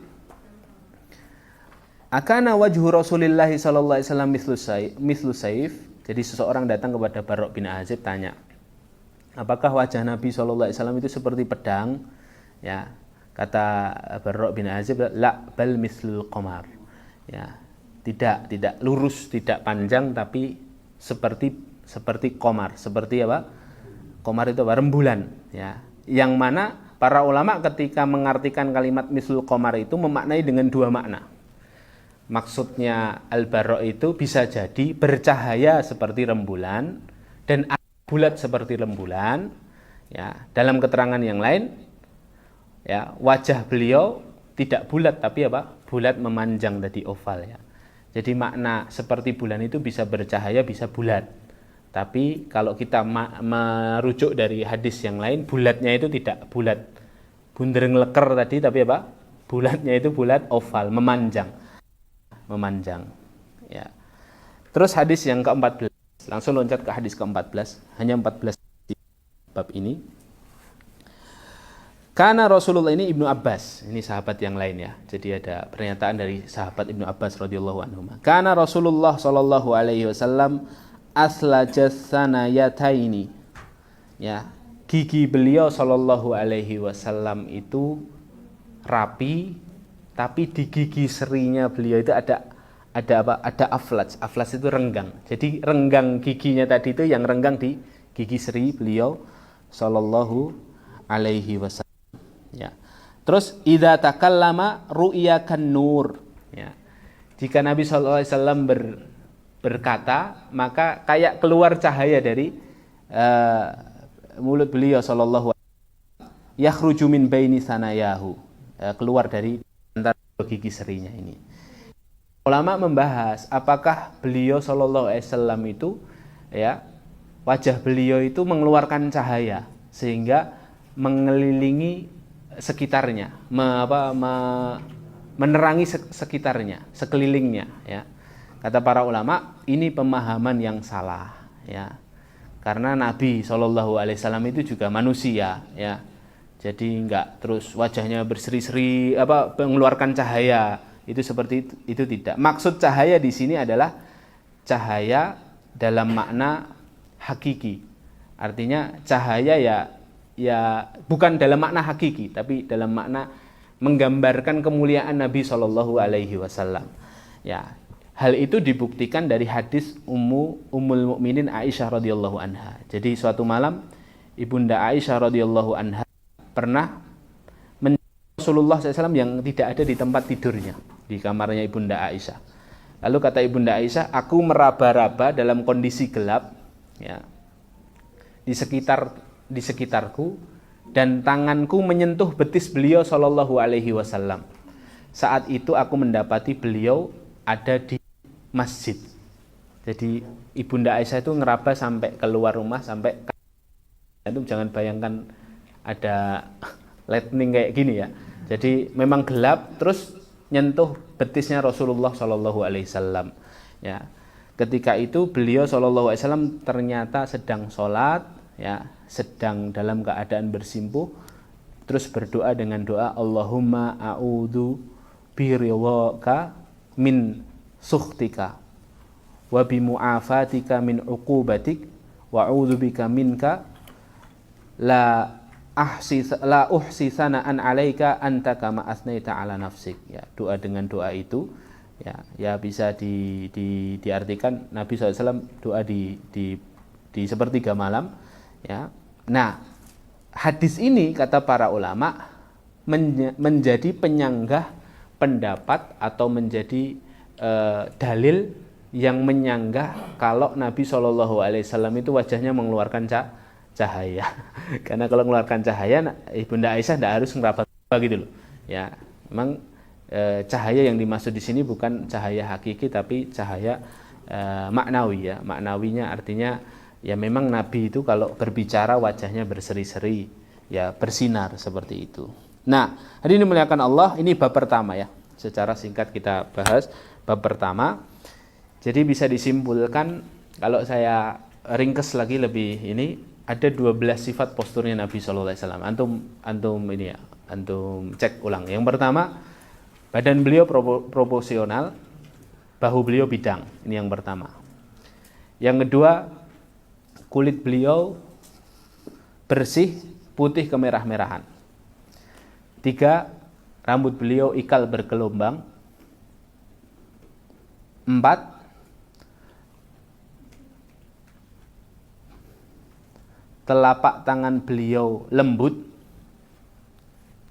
Akana wajhu Rasulillah sallallahu alaihi wasallam mithlu saif. Jadi seseorang datang kepada Barra bin Azib tanya, apakah wajah Nabi sallallahu alaihi wasallam itu seperti pedang? Ya, kata Barra bin Azib, la bal mithlul qamar. Ya, tidak lurus, tidak panjang, tapi seperti qamar. Seperti apa? Qamar itu rembulan, ya. Yang mana para ulama ketika mengartikan kalimat mithlul qamar itu memaknai dengan 2 makna. Maksudnya Al-Barra itu bisa jadi bercahaya seperti rembulan dan bulat seperti rembulan. Ya, dalam keterangan yang lain, ya, wajah beliau tidak bulat tapi apa? Bulat memanjang tadi, oval, ya. Jadi makna seperti bulan itu bisa bercahaya, bisa bulat. Tapi kalau kita merujuk dari hadis yang lain, bulatnya itu tidak bulat bundereng leker tadi, tapi apa? Bulatnya itu bulat oval, memanjang. Ya. Terus hadis yang ke-14. Langsung loncat ke hadis ke-14. Hanya 14 di bab ini. Karena Rasulullah ini Ibnu Abbas, ini sahabat yang lain ya. Jadi ada pernyataan dari sahabat Ibnu Abbas radhiyallahu anhu. Karena Rasulullah sallallahu alaihi wasallam aslajas sanayataini. Ya, gigi beliau sallallahu alaihi wasallam itu rapi, tapi di gigi serinya beliau itu ada apa? Ada aflaj. Aflaj itu renggang. Jadi renggang giginya tadi itu yang renggang di gigi seri beliau sallallahu alaihi wasallam. Ya. Terus idza takallama ru'yakan nur. Ya. Jika Nabi sallallahu alaihi wasallam berkata, maka kayak keluar cahaya dari mulut beliau sallallahu alaihi wasallam. Yakhruju min baini sanayahu. Keluar dari antara gigi serinya ini. Ulama membahas apakah beliau sallallahu alaihi wasallam itu, ya, wajah beliau itu mengeluarkan cahaya sehingga mengelilingi sekitarnya, menerangi sekitarnya, sekelilingnya, ya. Kata para ulama, ini pemahaman yang salah, ya. Karena Nabi sallallahu alaihi wasallam itu juga manusia, ya. Jadi enggak terus wajahnya berseri-seri mengeluarkan cahaya, itu seperti itu tidak. Maksud cahaya di sini adalah cahaya dalam makna hakiki. Artinya cahaya ya bukan dalam makna hakiki, tapi dalam makna menggambarkan kemuliaan Nabi sallallahu alaihi wasallam. Ya, hal itu dibuktikan dari hadis Ummul Mukminin Aisyah radhiyallahu anha. Jadi suatu malam Ibunda Aisyah radhiyallahu anha pernah Rasulullah SAW yang tidak ada di tempat tidurnya, di kamarnya Ibunda Aisyah. Lalu kata Ibunda Aisyah, aku meraba-raba dalam kondisi gelap, ya, di sekitarku, dan tanganku menyentuh betis beliau Shallallahu Alaihi Wasallam. Saat itu aku mendapati beliau ada di masjid. Jadi Ibunda Aisyah itu ngeraba sampai keluar rumah, sampai itu jangan bayangkan ada lightning kayak gini ya. Jadi memang gelap, terus nyentuh betisnya Rasulullah Shallallahu Alaihi Wasallam. Ya, ketika itu beliau Shallallahu Alaihi Wasallam ternyata sedang sholat, ya, sedang dalam keadaan bersimpuh, terus berdoa dengan doa Allahumma a'udzu biridhaka min sukhtika wa bimu'afatika min uqubatik wa a'udzu bika minka la uhsi sana'an 'alaika anta kama asnaita 'ala nafsik. Ya, doa dengan doa itu ya bisa diartikan Nabi SAW doa di sepertiga malam, ya. Nah, hadis ini kata para ulama menjadi penyanggah pendapat atau menjadi dalil yang menyanggah kalau Nabi Shallallahu Alaihi Wasallam itu wajahnya mengeluarkan cahaya. Karena kalau mengeluarkan cahaya, Ibunda Aisyah tidak harus ngerapat gitu loh. Ya, memang cahaya yang dimaksud di sini bukan cahaya hakiki tapi cahaya maknawi ya. Maknawinya artinya ya memang Nabi itu kalau berbicara wajahnya berseri-seri, ya bersinar seperti itu. Nah, hari ini muliakan Allah, ini bab pertama ya. Secara singkat kita bahas bab pertama. Jadi bisa disimpulkan kalau saya ringkes lagi lebih ini ada 12 sifat posturnya Nabi Shallallahu Alaihi Wasallam. Antum ini ya, antum cek ulang. Yang pertama, badan beliau proporsional, bahu beliau bidang. Ini yang pertama. Yang kedua, kulit beliau bersih, putih kemerah-merahan. 3, rambut beliau ikal bergelombang. 4, telapak tangan beliau lembut,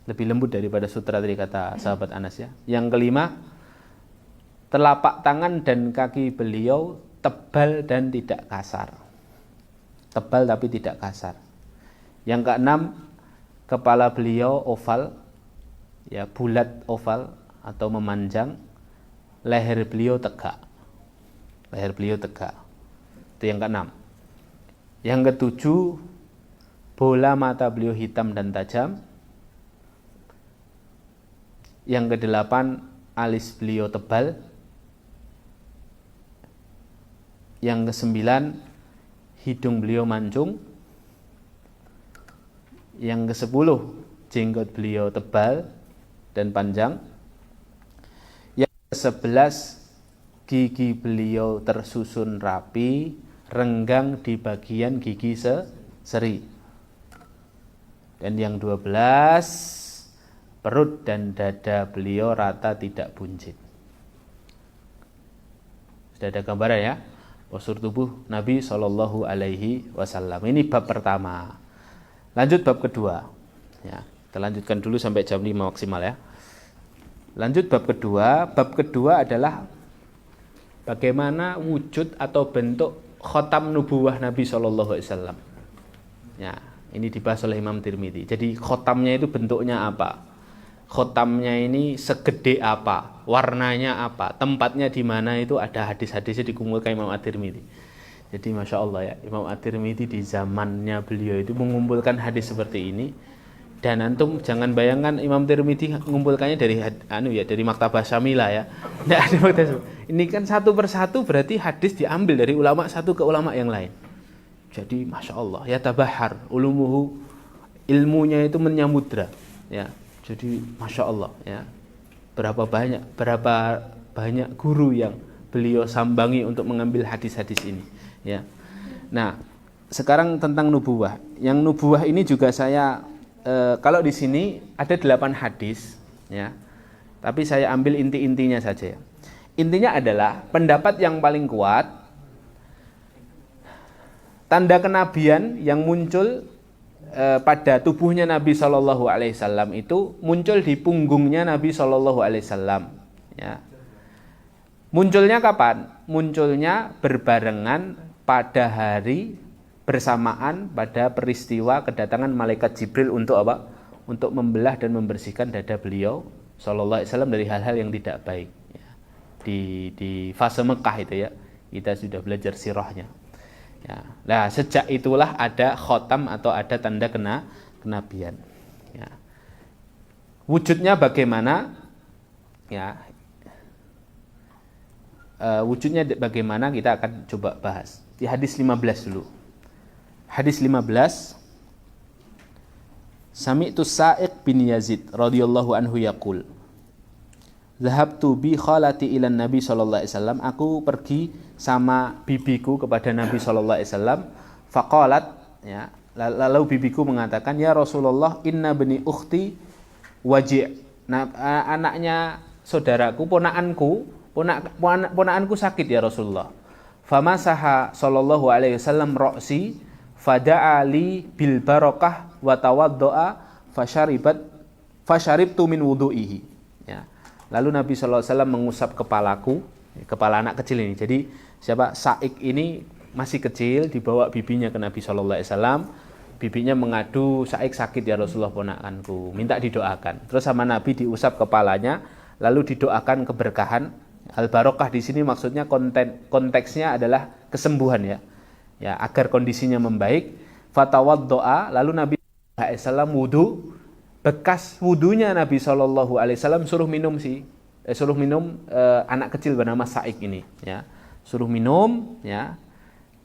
lebih lembut daripada sutra tadi kata sahabat Anas ya. Yang kelima, telapak tangan dan kaki beliau tebal dan tidak kasar. Tebal tapi tidak kasar. Yang keenam, kepala beliau oval, ya bulat oval atau memanjang. Leher beliau tegak. Leher beliau tegak. Itu yang keenam. Yang ketujuh, bola mata beliau hitam dan tajam. Yang kedelapan, alis beliau tebal. Yang kesembilan, hidung beliau mancung. Yang kesepuluh, jenggot beliau tebal dan panjang. Yang ke-11, gigi beliau tersusun rapi, renggang di bagian gigi seri. Dan yang 12, perut dan dada beliau rata tidak buncit. Sudah ada gambaran ya, postur tubuh Nabi Shallallahu Alaihi Wasallam. Ini bab pertama. Lanjut bab kedua. Ya, kita lanjutkan dulu sampai jam 5 maksimal ya. Lanjut bab kedua. Bab kedua adalah bagaimana wujud atau bentuk khotam nubuwah Nabi Shallallahu Alaihi Wasallam. Ya, ini dibahas oleh Imam Tirmidzi. Jadi khotamnya itu bentuknya apa? Khotamnya ini segede apa? Warnanya apa? Tempatnya di mana? Itu ada hadis-hadisnya dikumpulkan Imam At-Tirmidzi. Jadi Masya Allah ya, Imam At-Tirmidzi di zamannya beliau itu mengumpulkan hadis seperti ini. Dan antum jangan bayangkan Imam Tirmidzi mengumpulkannya dari dari Maktabah Syamilah ya. Nggak ada maktabah. Ini kan satu persatu berarti hadis diambil dari ulama satu ke ulama yang lain. Jadi Masya Allah ya, tabahar ulumuhu, ilmunya itu menyamudra ya. Jadi Masya Allah ya, berapa banyak guru yang beliau sambangi untuk mengambil hadis-hadis ini ya. Nah sekarang tentang nubuwah. Yang nubuwah ini juga saya kalau di sini ada 8 hadis ya, tapi saya ambil inti-intinya saja ya. Intinya adalah pendapat yang paling kuat, tanda kenabian yang muncul pada tubuhnya Nabi Shallallahu Alaihi Wasallam itu muncul di punggungnya Nabi Shallallahu Alaihi Wasallam. Ya. Munculnya kapan? Munculnya berbarengan pada hari bersamaan pada peristiwa kedatangan malaikat Jibril untuk apa? Untuk membelah dan membersihkan dada beliau Shallallahu Alaihi Wasallam dari hal-hal yang tidak baik. Ya. Di fase Mekah itu ya, kita sudah belajar sirahnya. Ya. Nah, sejak itulah ada khotam atau ada tanda kenabian. Ya. Wujudnya bagaimana? Ya. Wujudnya bagaimana kita akan coba bahas. Di hadis 15 dulu. Hadis 15. Sami'tu Sa'iq bin Yazid radhiyallahu anhu yaqul. Zahabtu bi khalati ilan Nabi sallallahu alaihi wasallam. Aku pergi sama bibiku kepada Nabi sallallahu alaihi wasallam. Faqalat ya, lalu bibiku mengatakan, "Ya Rasulullah, inna bani ukhti waji'." Nah, anaknya saudaraku, ponakanku sakit ya Rasulullah. Famasaha sallallahu alaihi wasallam ra'si fada'ali bil barakah wa tawaddo'a fasyaribtu min wudu'ihi. Ya. Lalu Nabi sallallahu alaihi wasallam mengusap kepalaku, kepala anak kecil ini. Jadi siapa? Sa'ik ini masih kecil, dibawa bibinya ke Nabi sallallahu alaihi wasallam. Bibinya mengadu, Sa'ik sakit ya Rasulullah ponakanku, minta didoakan. Terus sama Nabi diusap kepalanya, lalu didoakan keberkahan. Al-barokah di sini maksudnya konteksnya adalah kesembuhan ya. Ya, agar kondisinya membaik. Fatawaddoa, lalu Nabi sallallahu alaihi wasallam wudu. Bekas wudunya Nabi sallallahu alaihi wasallam suruh minum anak kecil bernama Sa'ik ini ya. Suruh minum ya.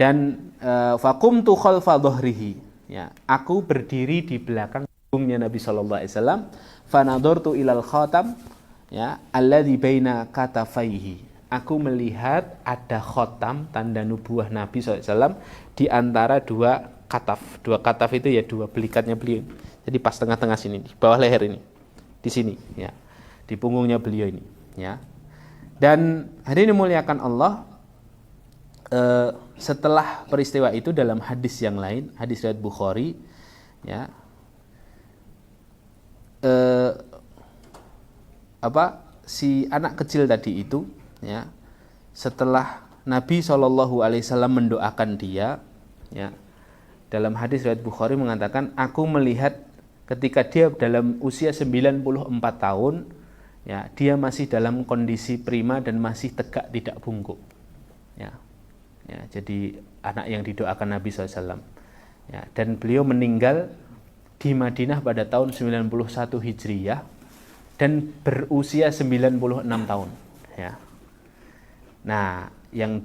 Dan faqumtu khalfa dhahrihi. Ya, aku berdiri di belakang punggungnya Nabi sallallahu alaihi wasallam, fa nadartu ilal khatam ya alladzi baina katafaihi. Aku melihat ada khotam tanda nubuah Nabi sallallahu alaihi wasallam di antara dua kataf. Dua kataf itu ya dua belikatnya beliau. Jadi pas tengah-tengah sini, di bawah leher ini. Di sini ya. Di punggungnya beliau ini ya. Dan hadirin dimuliakan Allah, setelah peristiwa itu dalam hadis yang lain, hadis riwayat Bukhari ya, si anak kecil tadi itu ya, setelah Nabi SAW mendoakan dia ya, dalam hadis riwayat Bukhari mengatakan, aku melihat ketika dia dalam usia 94 tahun ya, dia masih dalam kondisi prima dan masih tegak tidak bungkuk ya. Ya, jadi anak yang didoakan Nabi SAW ya, dan beliau meninggal di Madinah pada tahun 91 Hijriyah dan berusia 96 tahun ya. Nah, yang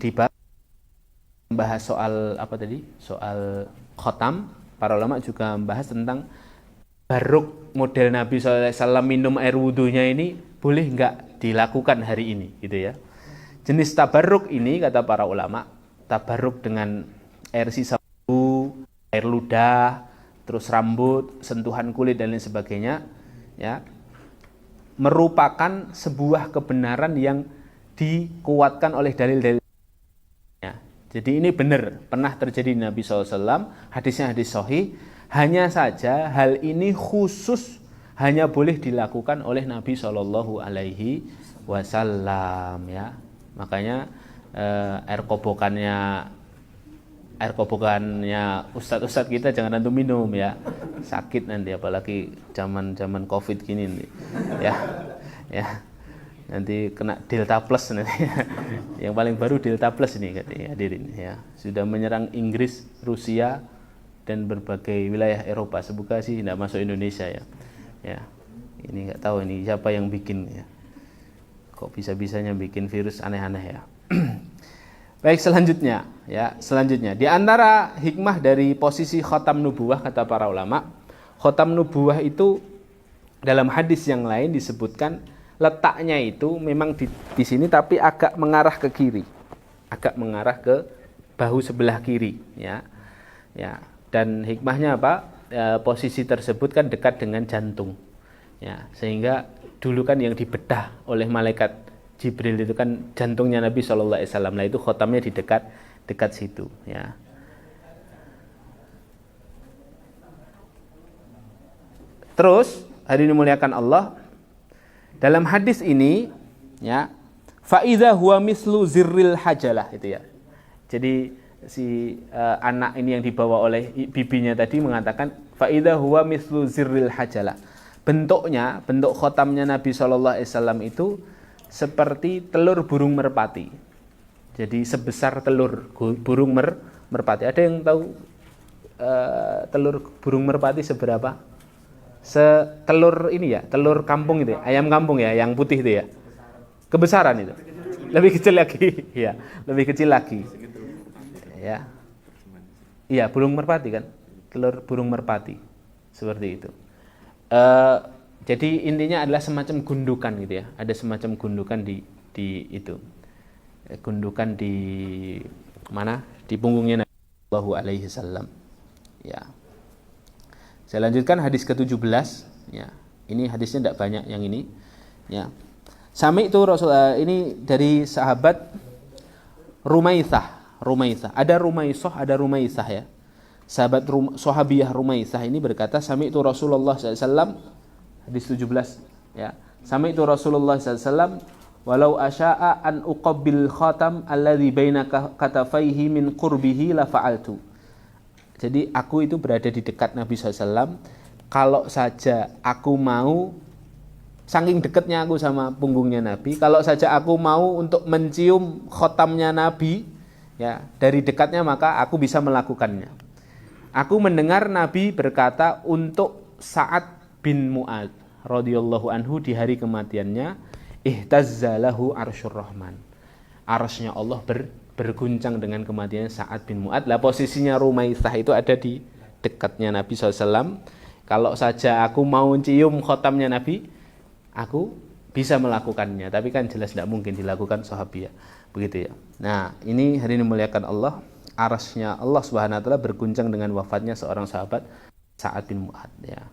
membahas soal apa tadi? Soal khotam, para ulama juga membahas tentang baruk model Nabi SAW minum air wudhunya ini boleh nggak dilakukan hari ini gitu ya. Jenis tabarruk ini kata para ulama, tabarruk dengan air sisa wudhu, air ludah, terus rambut, sentuhan kulit dan lain sebagainya ya, merupakan sebuah kebenaran yang dikuatkan oleh dalil-dalil ya. Jadi ini benar, pernah terjadi di Nabi SAW, hadisnya hadis sahih. Hanya saja hal ini khusus hanya boleh dilakukan oleh Nabi SAW ya. Makanya air kobokannya ustadz-ustadz kita jangan antum minum ya, sakit nanti, apalagi zaman covid gini nih ya nanti kena Delta Plus nanti yang paling baru Delta Plus ini katanya hadirin ya, sudah menyerang Inggris, Rusia dan berbagai wilayah Eropa. Semoga sih tidak masuk Indonesia ya ini nggak tahu ini siapa yang bikin ya, kok bisa-bisanya bikin virus aneh-aneh ya. Baik, selanjutnya di antara hikmah dari posisi khatam nubuwah kata para ulama, khatam nubuwah itu dalam hadis yang lain disebutkan letaknya itu memang di sini tapi agak mengarah ke kiri, agak mengarah ke bahu sebelah kiri ya. Dan hikmahnya apa? Posisi tersebut kan dekat dengan jantung ya, sehingga dulu kan yang dibedah oleh malaikat Jibril itu kan jantungnya Nabi SAW. Nah itu khotamnya di dekat situ ya. Terus hadirin dimuliakan Allah, dalam hadis ini ya, fa idza huwa mislu zirril hajalah itu ya. Jadi si anak ini yang dibawa oleh bibinya tadi mengatakan fa idza huwa mislu zirril hajalah. Bentuk khotamnya Nabi SAW itu seperti telur burung merpati. Jadi sebesar telur burung merpati. Ada yang tahu telur burung merpati seberapa? Setelur ini ya, telur kampung itu ya, ayam kampung ya, yang putih itu ya. Kebesaran itu. Lebih kecil lagi, ya, lebih kecil lagi. Ya. Iya, burung merpati kan. Telur burung merpati. Seperti itu. Jadi intinya adalah semacam gundukan gitu ya. Ada semacam gundukan di itu. Gundukan di mana? Di punggungnya Nabi sallallahu alaihi wasallam. Ya. Saya lanjutkan hadis ke-17 ya. Ini hadisnya tidak banyak yang ini ya. Sami itu Rasul ini dari sahabat Rumaisah. Ada Rumaisah, ada Rumaisah ya. sahabat Sahabiyah Rumaisah ini berkata, sami'tu Rasulullah SAW, hadis 17 ya. Sami'tu Rasulullah SAW walau asya'a an uqabbil khatam alladhi baina katafaihi min qurbihi la fa'altu. Jadi aku itu berada di dekat Nabi SAW, kalau saja aku mau, saking dekatnya aku sama punggungnya Nabi, kalau saja aku mau untuk mencium khotamnya Nabi ya, dari dekatnya, maka aku bisa melakukannya. Aku mendengar Nabi berkata untuk Sa'ad bin Mu'ad radhiyallahu anhu di hari kematiannya, ihtazzalahu arsyur rahman. Arsy-nya Allah berguncang dengan kematiannya Sa'ad bin Mu'ad. Lah posisinya Rumaisah itu ada di dekatnya Nabi SAW. Kalau saja aku mau cium khotamnya Nabi, aku bisa melakukannya. Tapi kan jelas tidak mungkin dilakukan sahabiah. Begitu ya. Nah, ini hari ini memuliakan Allah. Arsy-nya Allah Subhanahu wa taala berguncang dengan wafatnya seorang sahabat Sa'ad bin Mu'ad ya.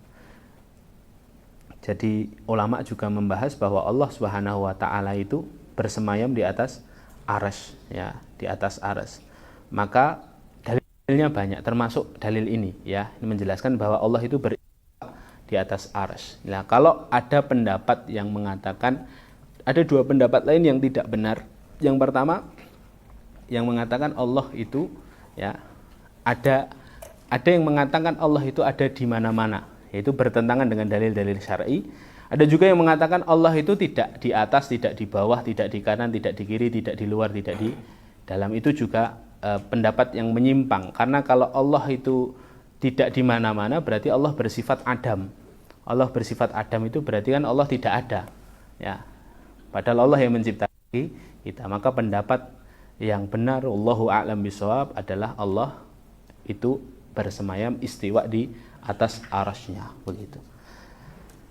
Jadi ulama juga membahas bahwa Allah Subhanahu wa taala itu bersemayam di atas arsy ya, di atas arsy. Maka dalilnya banyak, termasuk dalil ini ya. Ini menjelaskan bahwa Allah itu di atas arsy. Nah, kalau ada pendapat yang mengatakan, ada dua pendapat lain yang tidak benar. Yang pertama, yang mengatakan Allah itu ya, ada yang mengatakan Allah itu ada di mana-mana, yaitu bertentangan dengan dalil-dalil syar'i. Ada juga yang mengatakan Allah itu tidak di atas, tidak di bawah, tidak di kanan, tidak di kiri, tidak di luar, tidak di dalam. Itu juga pendapat yang menyimpang, karena kalau Allah itu tidak di mana-mana berarti Allah bersifat adam. Allah bersifat adam itu berarti kan Allah tidak ada ya. Padahal Allah yang menciptakan kita. Maka pendapat yang benar, Allahu a'lam bishawab, adalah Allah itu bersemayam istiwa di atas arsy-nya begitu.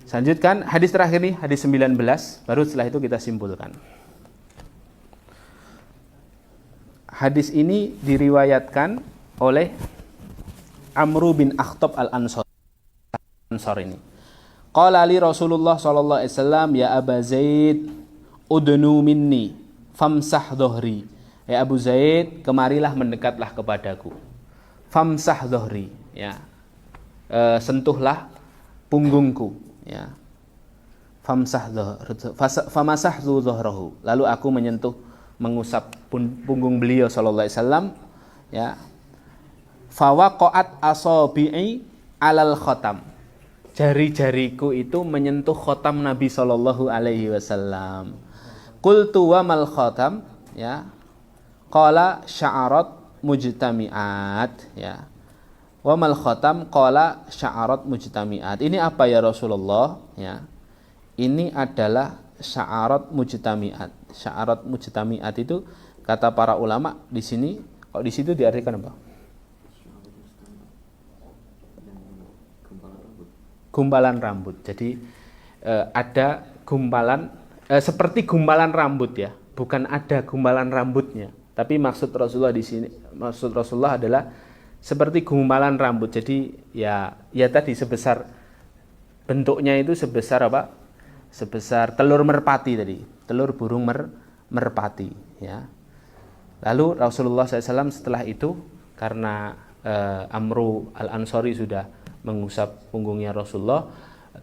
Selanjutkan hadis terakhir nih, hadis 19, baru setelah itu kita simpulkan. Hadis ini diriwayatkan oleh Amru bin Akhtab al-Ansar ini. Qala li Rasulullah sallallahu alaihi wasallam, ya Aba Zaid udnu minni famsah dhuhri. Ya Abu Zaid, kemarilah, mendekatlah kepadaku. Famsah dhuhri ya. Sentuhlah punggungku ya. Famasah dhuhrahu. Lalu aku menyentuh, mengusap punggung beliau sallallahu alaihi wasallam ya. Fawaqa'at asabi'i alal khatam. Jari-jariku itu menyentuh khotam Nabi sallallahu alaihi wasallam. Qultu wa mal khatam ya. Qala sya'arat mujtami'at ya. Wa mal khatam qala sya'arat mujtami'at. Ini apa ya Rasulullah ya? Ini adalah sya'arat mujtami'at. Sya'arat mujtami'at itu kata para ulama di sini, kalau di situ diartikan apa? Gumpalan rambut. Jadi ada gumpalan seperti gumpalan rambut ya, bukan ada gumpalan rambutnya. Tapi maksud Rasulullah di sini, maksud Rasulullah adalah seperti gumpalan rambut. Jadi ya tadi sebesar, bentuknya itu sebesar apa? Sebesar telur merpati tadi, telur burung merpati ya. Lalu Rasulullah SAW setelah itu, karena Amru al-Ansari sudah mengusap punggungnya Rasulullah,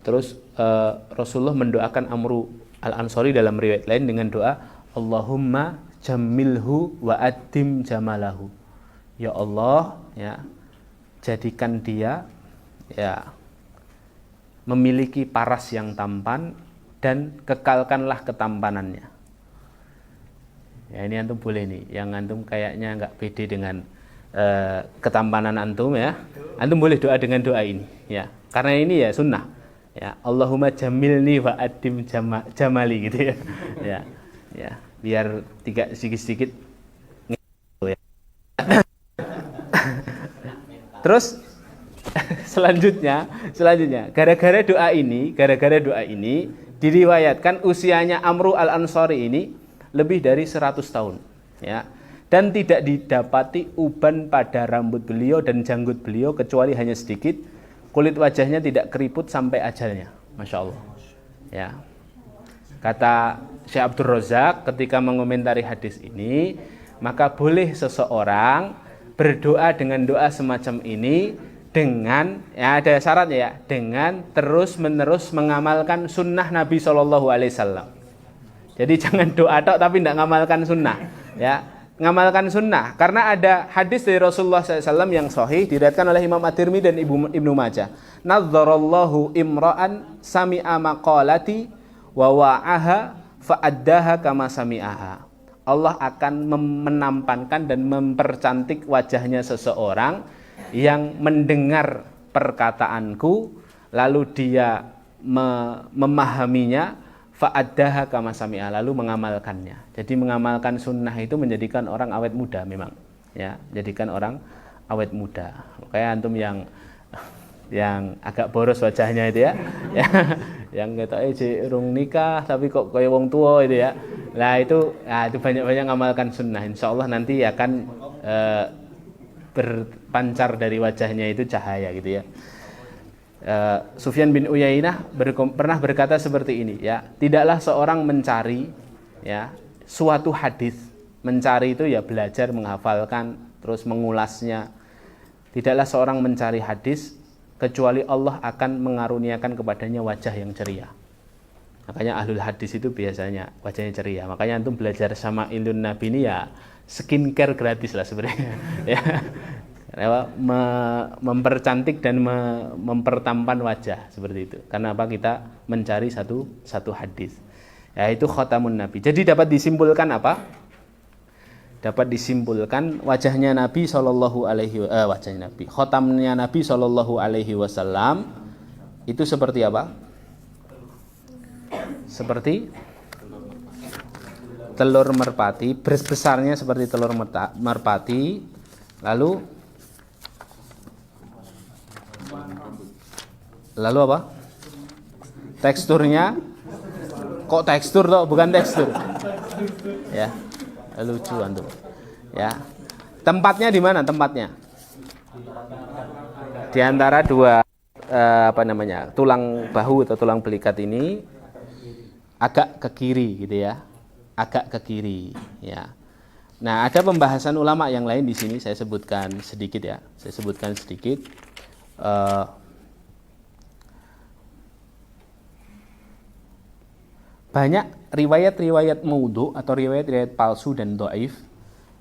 terus Rasulullah mendoakan Amru al-Ansari dalam riwayat lain dengan doa, Allahumma jamilhu wa adim jamalahu. Ya Allah ya, jadikan dia ya memiliki paras yang tampan dan kekalkanlah ketampanannya. Ya, ini antum boleh nih, yang antum kayaknya nggak pede dengan ketampanan antum ya, antum boleh doa dengan doa ini ya, karena ini ya sunnah ya. Allahumma jamilni wa adim jamali gitu ya. Ya biar sedikit ya. Terus selanjutnya gara-gara doa ini diriwayatkan usianya Amru al-Ansari ini lebih dari 100 tahun ya, dan tidak didapati uban pada rambut beliau dan janggut beliau kecuali hanya sedikit. Kulit wajahnya tidak keriput sampai ajalnya. Masya Allah ya. Kata Syekh Abdul Razak ketika mengomentari hadis ini, maka boleh seseorang berdoa dengan doa semacam ini dengan, ya ada syaratnya ya, dengan terus-menerus mengamalkan sunnah Nabi Shallallahu Alaihi Wasallam. Jadi jangan doa tok tapi tidak ngamalkan sunnah, ya. Ngamalkan sunnah, karena ada hadis dari Rasulullah SAW yang sahih diriwayatkan oleh Imam At-Tirmidzi dan Ibnu Majah. Nadzarallahu imra'an sami'a maqalati wa wa'aha fa'addaha kama sami'aha. Allah akan menampankan dan mempercantik wajahnya seseorang yang mendengar perkataanku lalu dia memahaminya, fa'addaha kama sami'a, lalu mengamalkannya. Jadi mengamalkan sunnah itu menjadikan orang awet muda memang, ya, jadikan orang awet muda. Kayak antum yang agak boros wajahnya itu ya, yang ketoke urung nikah tapi kok kayak wong tua itu ya. Nah itu banyak-banyak ngamalkan sunnah. Insyaallah nanti akan berpancar dari wajahnya itu cahaya gitu ya. Sufyan bin Uyainah pernah berkata seperti ini, ya, tidaklah seorang mencari, ya, suatu hadis, mencari itu ya belajar menghafalkan terus mengulasnya. Tidaklah seorang mencari hadis kecuali Allah akan mengaruniakan kepadanya wajah yang ceria. Makanya ahlul hadis itu biasanya wajahnya ceria. Makanya antum belajar sama Ilun Nabi ini ya skincare gratis lah sebenarnya. Ya. Mempercantik dan mempertampan wajah seperti itu. Karena apa? Kita mencari satu hadis, yaitu khatamun Nabi. Jadi dapat disimpulkan apa? Dapat disimpulkan wajahnya Nabi Shallallahu Alaihi wajahnya Nabi, khatamnya Nabi Shallallahu Alaihi Wasallam itu seperti apa? Seperti telur merpati, besarnya seperti telur merpati, lalu apa? Teksturnya kok tekstur toh, bukan tekstur. Ya. Lucu antum. Ya. Tempatnya di mana tempatnya? Di antara dua tulang bahu atau tulang belikat ini agak ke kiri gitu ya. Agak ke kiri, ya. Nah, ada pembahasan ulama yang lain di sini saya sebutkan sedikit ya. Saya sebutkan sedikit. Banyak riwayat-riwayat maudhu atau riwayat-riwayat palsu dan dhaif,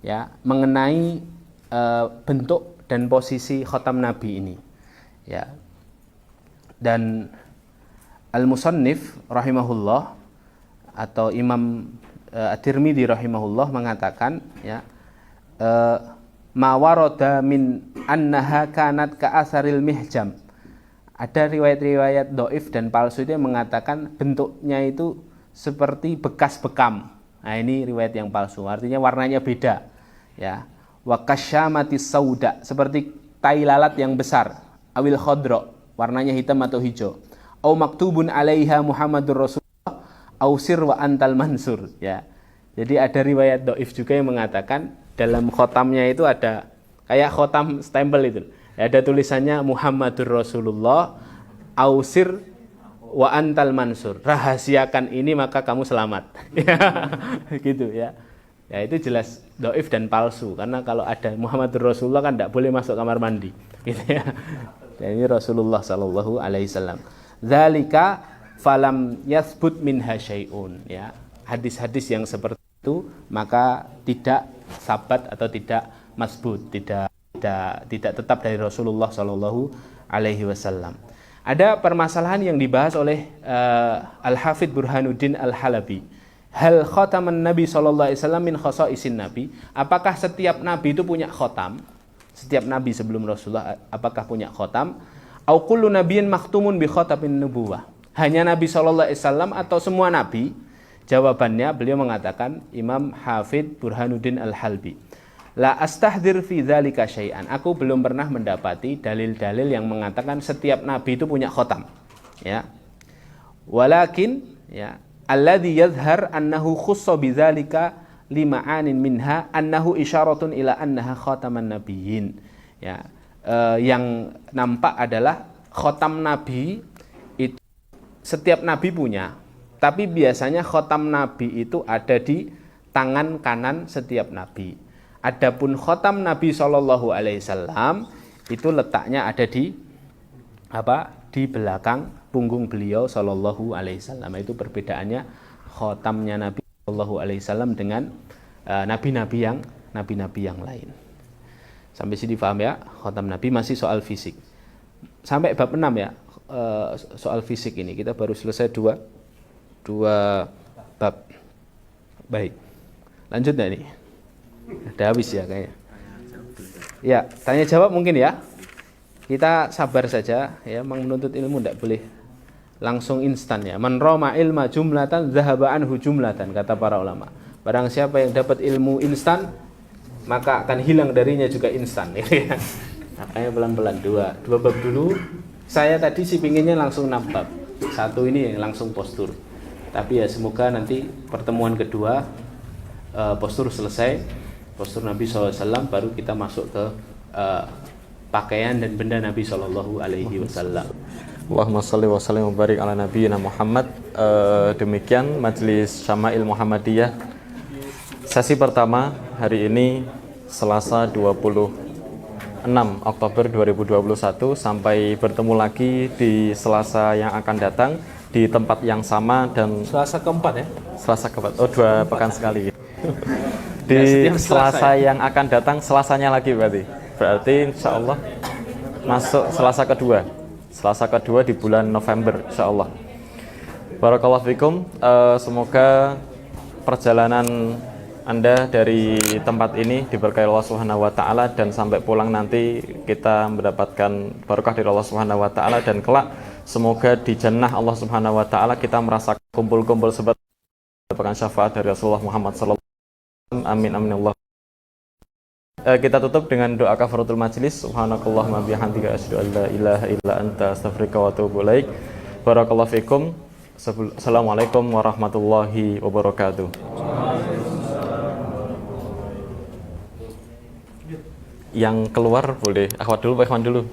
ya, mengenai bentuk dan posisi khatam Nabi ini, ya. Dan Al-Musannif rahimahullah atau Imam At-Tirmidzi rahimahullah mengatakan, ya, ma warada min annaha kanat ka'asaril mihjam. Ada riwayat-riwayat dhaif dan palsu itu yang mengatakan bentuknya itu seperti bekas bekam. Nah, ini riwayat yang palsu. Artinya warnanya beda, ya. Wa kasyamatis sauda, seperti tai lalat yang besar. Awil khadra, warnanya hitam atau hijau. Au maktubun 'alaiha Muhammadur Rasulullah au sir wa antal mansur, ya. Jadi ada riwayat dhaif juga yang mengatakan dalam khotamnya itu ada kayak khotam stempel itu. Ada tulisannya Muhammadur Rasulullah au sir wa antal mansur, rahasiakan ini maka kamu selamat. Gitu ya. Ya itu jelas dhaif dan palsu, karena kalau ada Muhammadur Rasulullah kan tidak boleh masuk kamar mandi, gitu ya. Dan ini Rasulullah sallallahu alaihi wasallam. Dzalika falam yathbut minha syai'un, ya. Hadis-hadis yang seperti itu maka tidak sabat atau tidak masbut, tidak tetap dari Rasulullah sallallahu alaihi wasallam. Ada permasalahan yang dibahas oleh Al-Hafidz Burhanuddin Al-Halabi. Hal khataman Nabi sallallahu alaihi wasallam min khasaisin Nabi? Apakah setiap nabi itu punya khatam? Setiap nabi sebelum Rasulullah apakah punya khatam? Au kullu nabiyyin makhtumun bi khatamin nubuwah? Hanya Nabi sallallahu alaihi wasallam atau semua nabi? Jawabannya beliau mengatakan, Imam Hafidz Burhanuddin Al-Halabi, la astahdzir fi dzalika syai'an. Aku belum pernah mendapati dalil-dalil yang mengatakan setiap nabi itu punya khatam, ya. Walakin, ya, alladzi yadhhar annahu khussa bidzalika lima'anin minha annahu isyaratun ila annaha khataman nabiyyin, ya. Yang nampak adalah khatam nabi itu setiap nabi punya, tapi biasanya khatam nabi itu ada di tangan kanan setiap nabi. Adapun khotam Nabi Shallallahu Alaihi Wasallam itu letaknya ada di apa? Di belakang punggung beliau Shallallahu Alaihi Wasallam. Itu perbedaannya khotamnya Nabi Shallallahu Alaihi Wasallam dengan nabi-nabi yang lain. Sampai sini paham ya? Khotam Nabi masih soal fisik. Sampai bab 6 ya, soal fisik ini kita baru selesai dua bab. Baik, lanjut nggak nih? Udah habis ya kayaknya. Ya, tanya jawab mungkin ya. Kita sabar saja ya, menuntut ilmu tidak boleh langsung instan ya. Man rama ilma jumlatan zahaba anhu jumlatan, kata para ulama. Barang siapa yang dapat ilmu instan, maka akan hilang darinya juga instan ya. Makanya pelan-pelan dua bab dulu. Saya tadi sih pinginnya langsung 6 bab. Satu ini yang langsung postur. Tapi ya semoga nanti pertemuan kedua postur selesai, postur Nabi SAW, baru kita masuk ke pakaian dan benda Nabi SAW. Allahumma shalli wa sallim wa barik ala nabiyyina Muhammad. Demikian Majelis Syama'il Muhammadiyah sesi pertama hari ini Selasa 26 Oktober 2021. Sampai bertemu lagi di Selasa yang akan datang di tempat yang sama dan Selasa keempat ya? Selasa keempat, 2 pekan sekali. Di Selasa yang akan datang, Selasanya lagi berarti insya Allah masuk Selasa kedua di bulan November insya Allah. Barakallahu fikum. Semoga perjalanan Anda dari tempat ini diberkahi Allah Subhanahu wa taala, dan sampai pulang nanti kita mendapatkan barokah dari Allah Subhanahu wa taala, dan kelak semoga di jannah Allah Subhanahu wa taala kita merasa kumpul-kumpul sebat mendapatkan syafaat dari Rasulullah Muhammad sallallahu alaihi wasallam. Amin amin Allah. Kita tutup dengan doa kafaratul majelis. Subhanakallahumma bihamdika asyhadu an la ilaha illa anta astaghfiruka wa atubu ilaik. Barakallahu fikum. Assalamualaikum warahmatullahi wabarakatuh. Yang keluar boleh akhwat dulu, Pak Ikhwan dulu.